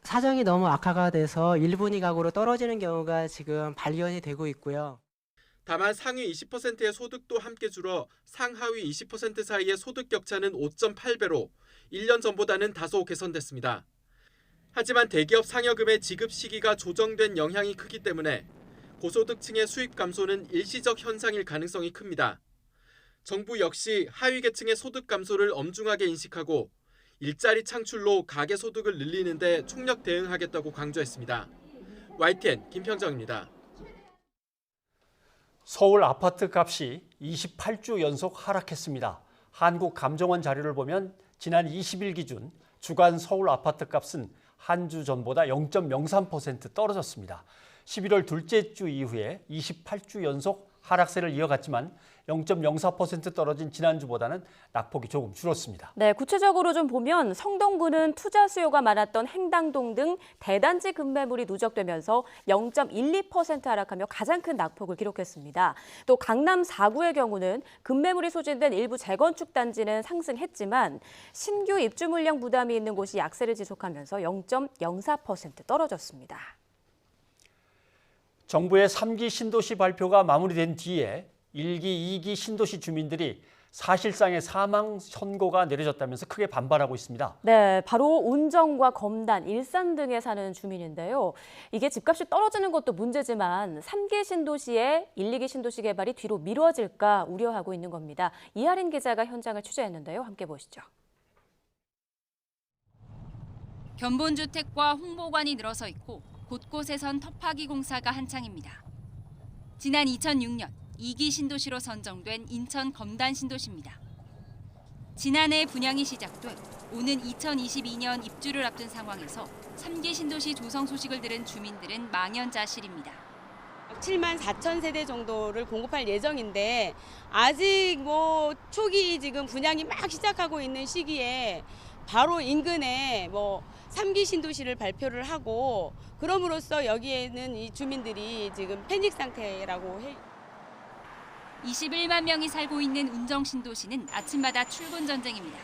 사정이 너무 악화가 돼서 1분위 가구로 떨어지는 경우가 지금 발견이 되고 있고요. 다만 상위 20%의 소득도 함께 줄어 상하위 20% 사이의 소득 격차는 5.8배로 1년 전보다는 다소 개선됐습니다. 하지만 대기업 상여금의 지급 시기가 조정된 영향이 크기 때문에 고소득층의 수입 감소는 일시적 현상일 가능성이 큽니다. 정부 역시 하위 계층의 소득 감소를 엄중하게 인식하고 일자리 창출로 가계 소득을 늘리는 데 총력 대응하겠다고 강조했습니다. YTN 김평정입니다. 서울 아파트 값이 28주 연속 하락했습니다. 한국감정원 자료를 보면 지난 20일 기준 주간 서울 아파트 값은 한 주 전보다 0.03% 떨어졌습니다. 11월 둘째 주 이후에 28주 연속 하락세를 이어갔지만 0.04% 떨어진 지난주보다는 낙폭이 조금 줄었습니다. 네, 구체적으로 좀 보면 성동구는 투자 수요가 많았던 행당동 등 대단지 급매물이 누적되면서 0.12% 하락하며 가장 큰 낙폭을 기록했습니다. 또 강남 4구의 경우는 급매물이 소진된 일부 재건축 단지는 상승했지만 신규 입주 물량 부담이 있는 곳이 약세를 지속하면서 0.04% 떨어졌습니다. 정부의 3기 신도시 발표가 마무리된 뒤에 1기, 2기 신도시 주민들이 사실상의 사망 선고가 내려졌다면서 크게 반발하고 있습니다. 네, 바로 운정과 검단, 일산 등에 사는 주민인데요. 이게 집값이 떨어지는 것도 문제지만 3기 신도시의 1, 2기 신도시 개발이 뒤로 미뤄질까 우려하고 있는 겁니다. 이하린 기자가 현장을 취재했는데요. 함께 보시죠. 견본주택과 홍보관이 늘어서 있고 곳곳에선 터파기 공사가 한창입니다. 지난 2006년 2기 신도시로 선정된 인천 검단 신도시입니다. 지난해 분양이 시작돼 오는 2022년 입주를 앞둔 상황에서 3기 신도시 조성 소식을 들은 주민들은 망연자실입니다. 7만 4천 세대 정도를 공급할 예정인데 아직 초기 지금 분양이 막 시작하고 있는 시기에 바로 인근에 3기 신도시를 발표를 하고 그럼으로써 여기에는 이 주민들이 지금 패닉 상태라고 해요. 21만 명이 살고 있는 운정 신도시는 아침마다 출근 전쟁입니다.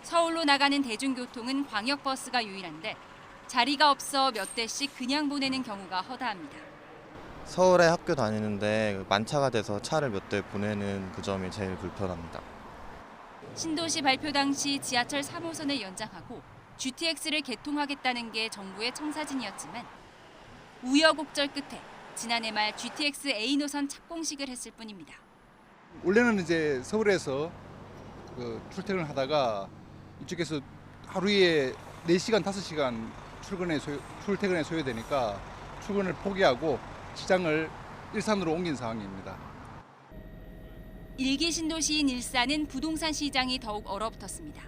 서울로 나가는 대중교통은 광역버스가 유일한데 자리가 없어 몇 대씩 그냥 보내는 경우가 허다합니다. 서울에 학교 다니는데 만차가 돼서 차를 몇 대 보내는 그 점이 제일 불편합니다. 신도시 발표 당시 지하철 3호선을 연장하고 GTX를 개통하겠다는 게 정부의 청사진이었지만 우여곡절 끝에 지난해 말 GTX A 노선 착공식을 했을 뿐입니다. 원래는 이제 서울에서 출퇴근을 하다가 이쪽에서 하루에 4시간, 5시간 출퇴근에 소요되니까 출근을 포기하고 직장을 일산으로 옮긴 상황입니다. 1기 신도시인 일산은 부동산 시장이 더욱 얼어붙었습니다.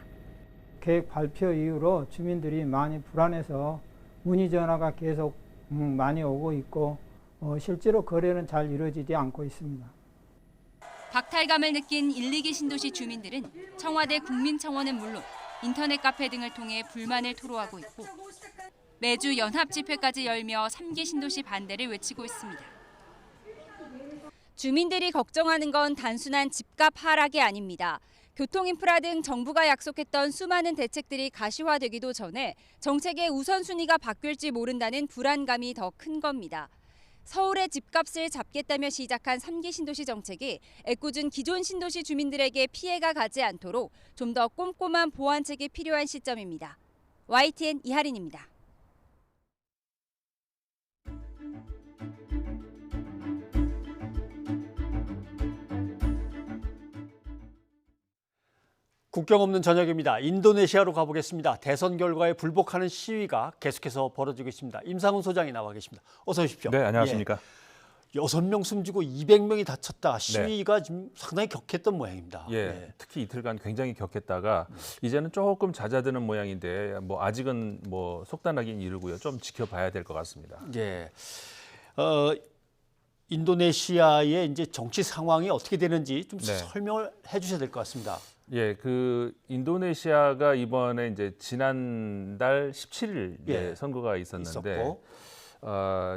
계획 발표 이후로 주민들이 많이 불안해서 문의 전화가 계속 많이 오고 있고 실제로 거래는 잘 이루어지지 않고 있습니다. 박탈감을 느낀 1, 2기 신도시 주민들은 청와대 국민청원은 물론 인터넷 카페 등을 통해 불만을 토로하고 있고 매주 연합 집회까지 열며 3기 신도시 반대를 외치고 있습니다. 주민들이 걱정하는 건 단순한 집값 하락이 아닙니다. 교통인프라 등 정부가 약속했던 수많은 대책들이 가시화되기도 전에 정책의 우선순위가 바뀔지 모른다는 불안감이 더 큰 겁니다. 서울의 집값을 잡겠다며 시작한 3기 신도시 정책이 애꿎은 기존 신도시 주민들에게 피해가 가지 않도록 좀 더 꼼꼼한 보완책이 필요한 시점입니다. YTN 이하린입니다. 국경 없는 저녁입니다. 인도네시아로 가보겠습니다. 대선 결과에 불복하는 시위가 계속해서 벌어지고 있습니다. 임상훈 소장이 나와 계십니다. 어서 오십시오. 네, 안녕하십니까. 예. 6명 숨지고 200명이 다쳤다. 시위가 지금 상당히 격했던 모양입니다. 예, 특히 이틀간 굉장히 격했다가 이제는 조금 잦아드는 모양인데 뭐 아직은 뭐 속단하기는 이르고요. 좀 지켜봐야 될 것 같습니다. 예. 인도네시아의 이제 정치 상황이 어떻게 되는지 좀 설명을 해주셔야 될 것 같습니다. 예, 그 인도네시아가 이번에 이제 지난달 17일에 선거가 있었는데,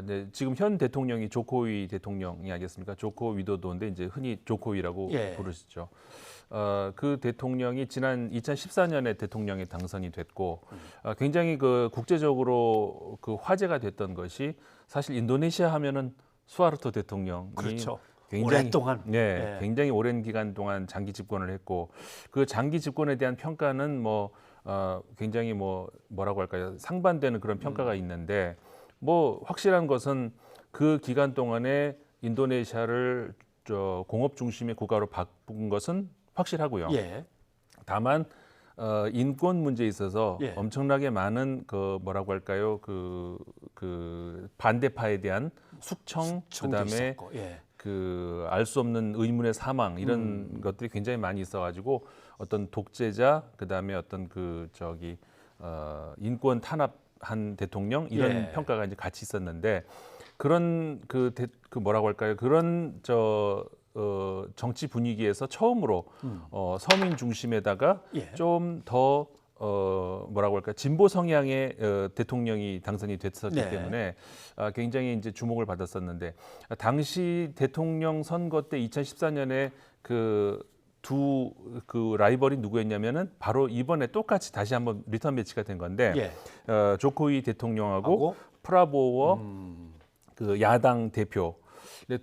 이제 지금 현 대통령이 조코위 대통령이 아니겠습니까? 조코 위도도인데 이제 흔히 조코위라고 부르시죠. 그 대통령이 지난 2014년에 대통령에 당선이 됐고, 굉장히 그 국제적으로 그 화제가 됐던 것이 사실 인도네시아 하면은 수하르토 대통령이 그렇죠. 굉장히 오랫동안 굉장히 오랜 기간 동안 장기 집권을 했고 그 장기 집권에 대한 평가는 뭐 굉장히 뭐라고 할까요? 상반되는 그런 평가가 있는데 뭐 확실한 것은 그 기간 동안에 인도네시아를 공업 중심의 국가로 바꾼 것은 확실하고요. 다만 인권 문제에 있어서 엄청나게 많은 그 뭐라고 할까요? 그 반대파에 대한 숙청 그다음에 그 알 수 없는 의문의 사망 이런 것들이 굉장히 많이 있어가지고 어떤 독재자 그다음에 어떤 인권 탄압한 대통령 이런 평가가 이제 같이 있었는데 그런 뭐라고 할까요? 그런 정치 분위기에서 처음으로 서민 중심에다가 좀 더 뭐라고 할까 진보 성향의 대통령이 당선이 됐었기 때문에 굉장히 이제 주목을 받았었는데 당시 대통령 선거 때 2014년에 그 라이벌이 누구였냐면은 바로 이번에 똑같이 다시 한번 리턴 매치가 된 건데 조코위 대통령하고 프라보워 그 야당 대표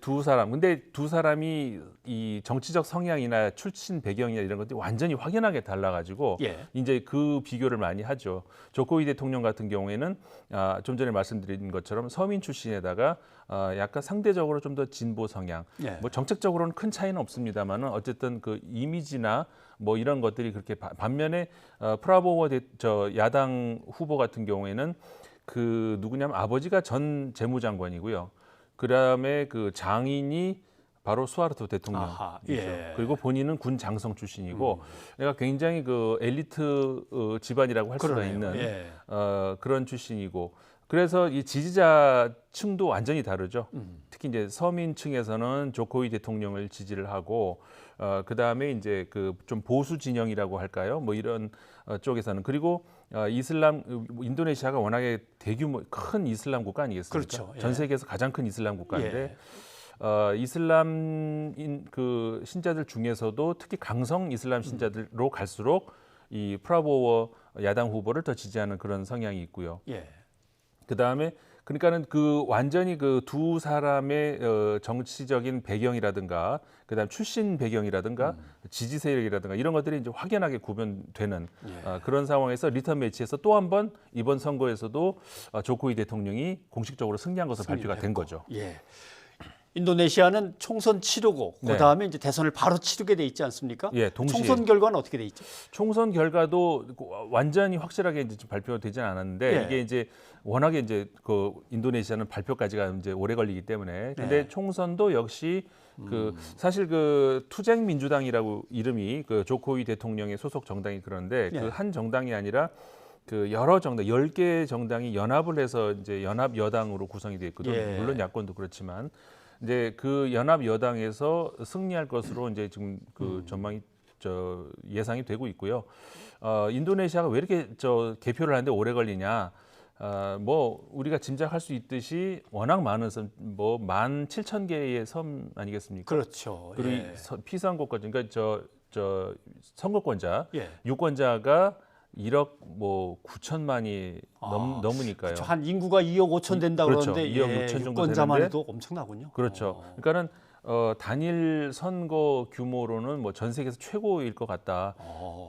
두 사람. 근데 두 사람이 이 정치적 성향이나 출신 배경이나 이런 것들이 완전히 확연하게 달라가지고 이제 그 비교를 많이 하죠. 조코위 대통령 같은 경우에는 좀 전에 말씀드린 것처럼 서민 출신에다가 약간 상대적으로 좀 더 진보 성향. 뭐 정책적으로는 큰 차이는 없습니다만은 어쨌든 그 이미지나 뭐 이런 것들이 그렇게 반면에 프라보워 야당 후보 같은 경우에는 그 누구냐면 아버지가 전 재무장관이고요. 그다음에 그 장인이 바로 수하르토 대통령이죠. 그리고 본인은 군 장성 출신이고, 내가 굉장히 그 엘리트 집안이라고 할 수가 있는 그런 출신이고, 그래서 이 지지자층도 완전히 다르죠. 특히 이제 서민층에서는 조코위 대통령을 지지를 하고, 그다음에 이제 그 좀 보수 진영이라고 할까요? 뭐 이런 쪽에서는 그리고 인도네시아가 워낙에 대규모 큰 이슬람 국가 아니겠습니까? 그렇죠. 전 세계에서 가장 큰 이슬람 국가인데 이슬람 그 신자들 중에서도 특히 강성 이슬람 신자들로 갈수록 이 프라보워 야당 후보를 더 지지하는 그런 성향이 있고요. 그다음에 그러니까는 그 완전히 그 두 사람의 정치적인 배경이라든가 그다음 출신 배경이라든가 지지 세력이라든가 이런 것들이 이제 확연하게 구분되는 그런 상황에서 리턴 매치에서 또 한 번 이번 선거에서도 조코위 대통령이 공식적으로 승리한 것으로 발표가 된 거죠. 인도네시아는 총선 치르고 네. 그다음에 이제 대선을 바로 치르게 돼 있지 않습니까? 예, 동시에. 총선 결과는 어떻게 돼 있죠? 총선 결과도 완전히 확실하게 이제 발표되지는 않았는데 예. 이게 이제 워낙에 이제 그 인도네시아는 발표까지가 이제 오래 걸리기 때문에 근데 네. 총선도 역시 그 사실 그 투쟁 민주당이라고 이름이 그 조코위 대통령의 소속 정당이 그런데 예. 그 한 정당이 아니라 그 여러 정당 10개 정당이 연합을 해서 이제 연합 여당으로 구성이 되어 있거든요. 예. 물론 야권도 그렇지만 이제 그 연합 여당에서 승리할 것으로 이제 지금 그 전망이 예상이 되고 있고요. 인도네시아가 왜 이렇게 개표를 하는데 오래 걸리냐? 뭐 우리가 짐작할 수 있듯이 워낙 많은 섬, 뭐 17,000개의 섬 아니겠습니까? 그렇죠. 그리고 예. 피선거권, 그러니까 저 선거권자, 예. 유권자가 1억 뭐 9천만이 넘으니까요. 그렇죠. 한 인구가 2억 5천 된다 그렇죠. 그러는데 2억 6천 정도 유권자만 되는데 해도 엄청나군요. 그렇죠. 그러니까는 단일 선거 규모로는 뭐 전 세계에서 최고일 것 같다.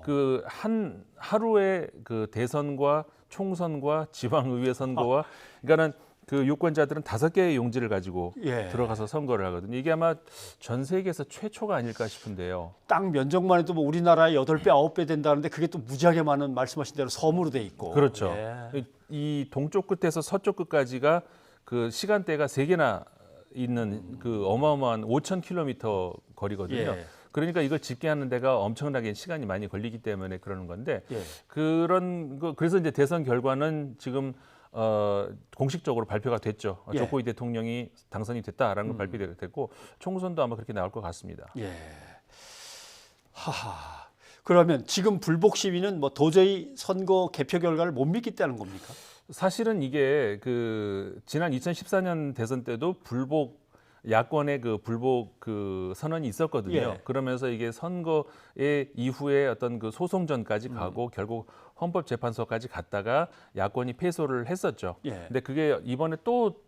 그 한 하루에 그 대선과 총선과 지방의회 선거와 그러니까는 그 유권자들은 5개의 용지를 가지고 예. 들어가서 선거를 하거든요. 이게 아마 전 세계에서 최초가 아닐까 싶은데요. 땅 면적만 해도 뭐 우리나라의 8배, 9배 된다는데 그게 또 무지하게 많은 말씀하신 대로 섬으로 돼 있고. 그렇죠. 예. 이 동쪽 끝에서 서쪽 끝까지가 그 시간대가 3개나 있는 그 어마어마한 5,000km 거리거든요. 예. 그러니까 이걸 집계하는 데가 엄청나게 시간이 많이 걸리기 때문에 그러는 건데 예. 그래서 이제 대선 결과는 지금 공식적으로 발표가 됐죠. 예. 조코위 대통령이 당선이 됐다라는 걸 발표됐고 총선도 아마 그렇게 나올 것 같습니다. 예. 하하. 그러면 지금 불복 시위는 뭐 도저히 선거 개표 결과를 못 믿겠다는 겁니까? 사실은 이게 그 지난 2014년 대선 때도 야권의 그 불복 그 선언이 있었거든요. 예. 그러면서 이게 선거의 이후에 어떤 그 소송전까지 가고 결국 헌법재판소까지 갔다가 야권이 패소를 했었죠. 예. 근데 그게 이번에 또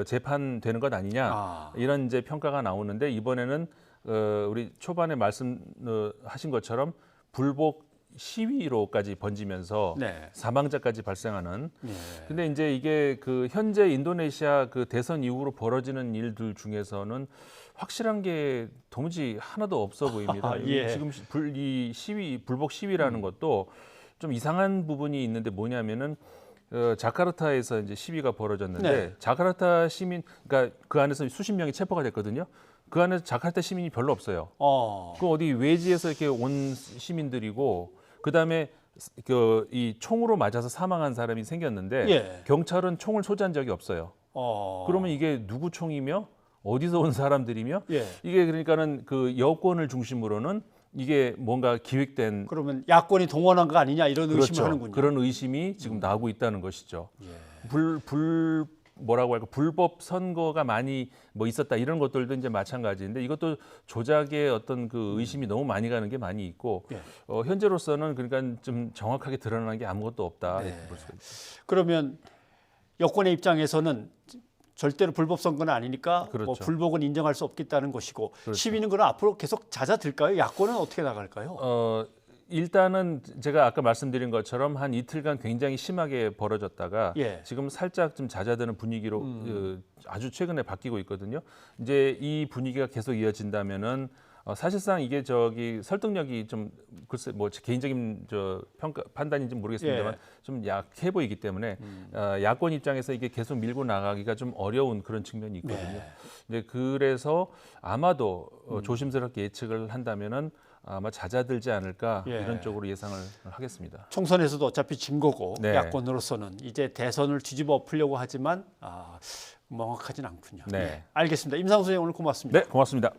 재판되는 것 아니냐 이런 이제 평가가 나오는데 이번에는 우리 초반에 말씀하신 것처럼 불복 시위로까지 번지면서 네. 사망자까지 발생하는. 네. 근데 이제 이게 그 현재 인도네시아 그 대선 이후로 벌어지는 일들 중에서는 확실한 게 도무지 하나도 없어 보입니다. 예. 지금 이 불복 시위라는 것도 좀 이상한 부분이 있는데 뭐냐면은 자카르타에서 이제 시위가 벌어졌는데 네. 자카르타 시민, 그러니까 그 안에서 수십 명이 체포가 됐거든요. 그 안에서 자카르타 시민이 별로 없어요. 그 어디 외지에서 이렇게 온 시민들이고 그다음에 이 총으로 맞아서 사망한 사람이 생겼는데 예. 경찰은 총을 소지한 적이 없어요. 그러면 이게 누구 총이며 어디서 온 사람들이며 예. 이게 그러니까는 그 여권을 중심으로는 이게 뭔가 기획된 그러면 야권이 동원한 거 아니냐 이런 그렇죠. 의심을 하는군요. 그런 의심이 지금 나오고 있다는 것이죠. 뭐라고 할까 불법 선거가 많이 뭐 있었다 이런 것들도 이제 마찬가지인데 이것도 조작의 어떤 그 의심이 너무 많이 가는 게 많이 있고 예. 현재로서는 그러니까 좀 정확하게 드러난 게 아무것도 없다 네. 이렇게 볼 수가 있습니다. 그러면 여권의 입장에서는 절대로 불법 선거는 아니니까 그렇죠. 뭐 불복은 인정할 수 없겠다는 것이고 그렇죠. 시위는 그럼 앞으로 계속 잦아들까요? 야권은 어떻게 나갈까요? 일단은 제가 아까 말씀드린 것처럼 한 이틀간 굉장히 심하게 벌어졌다가 예. 지금 살짝 좀 잦아드는 분위기로 아주 최근에 바뀌고 있거든요. 이제 이 분위기가 계속 이어진다면은 사실상 이게 설득력이 좀 글쎄 뭐 개인적인 판단인지 모르겠습니다만 예. 좀 약해 보이기 때문에 야권 입장에서 이게 계속 밀고 나가기가 좀 어려운 그런 측면이 있거든요. 네. 이제 그래서 아마도 조심스럽게 예측을 한다면은 아마 잦아들지 않을까 예. 이런 쪽으로 예상을 하겠습니다. 총선에서도 어차피 진 거고 네. 야권으로서는 이제 대선을 뒤집어 엎으려고 하지만 명확하진 않군요. 네. 알겠습니다. 임상수 선생님 오늘 고맙습니다. 네, 고맙습니다.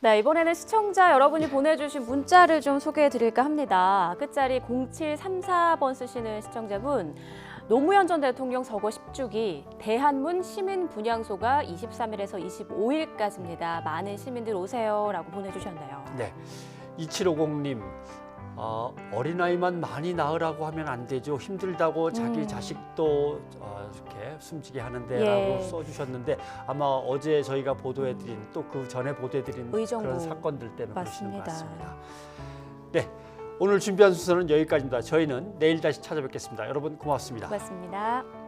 네, 이번에는 시청자 여러분이 보내주신 문자를 좀 소개해드릴까 합니다. 끝자리 0734번 쓰시는 시청자분. 노무현 전 대통령 서거 10주기 대한문 시민분향소가 23일에서 25일까지입니다. 많은 시민들 오세요라고 보내주셨네요. 네, 2750님 어린아이만 많이 낳으라고 하면 안 되죠. 힘들다고 자기 자식도 이렇게 숨지게 하는데라고 예. 써주셨는데 아마 어제 저희가 보도해드린 또 그 전에 보도해드린 의정부. 그런 사건들 때문에 그러시는 것 맞습니다. 같습니다. 네, 오늘 준비한 순서는 여기까지입니다. 저희는 내일 다시 찾아뵙겠습니다. 여러분 고맙습니다. 고맙습니다.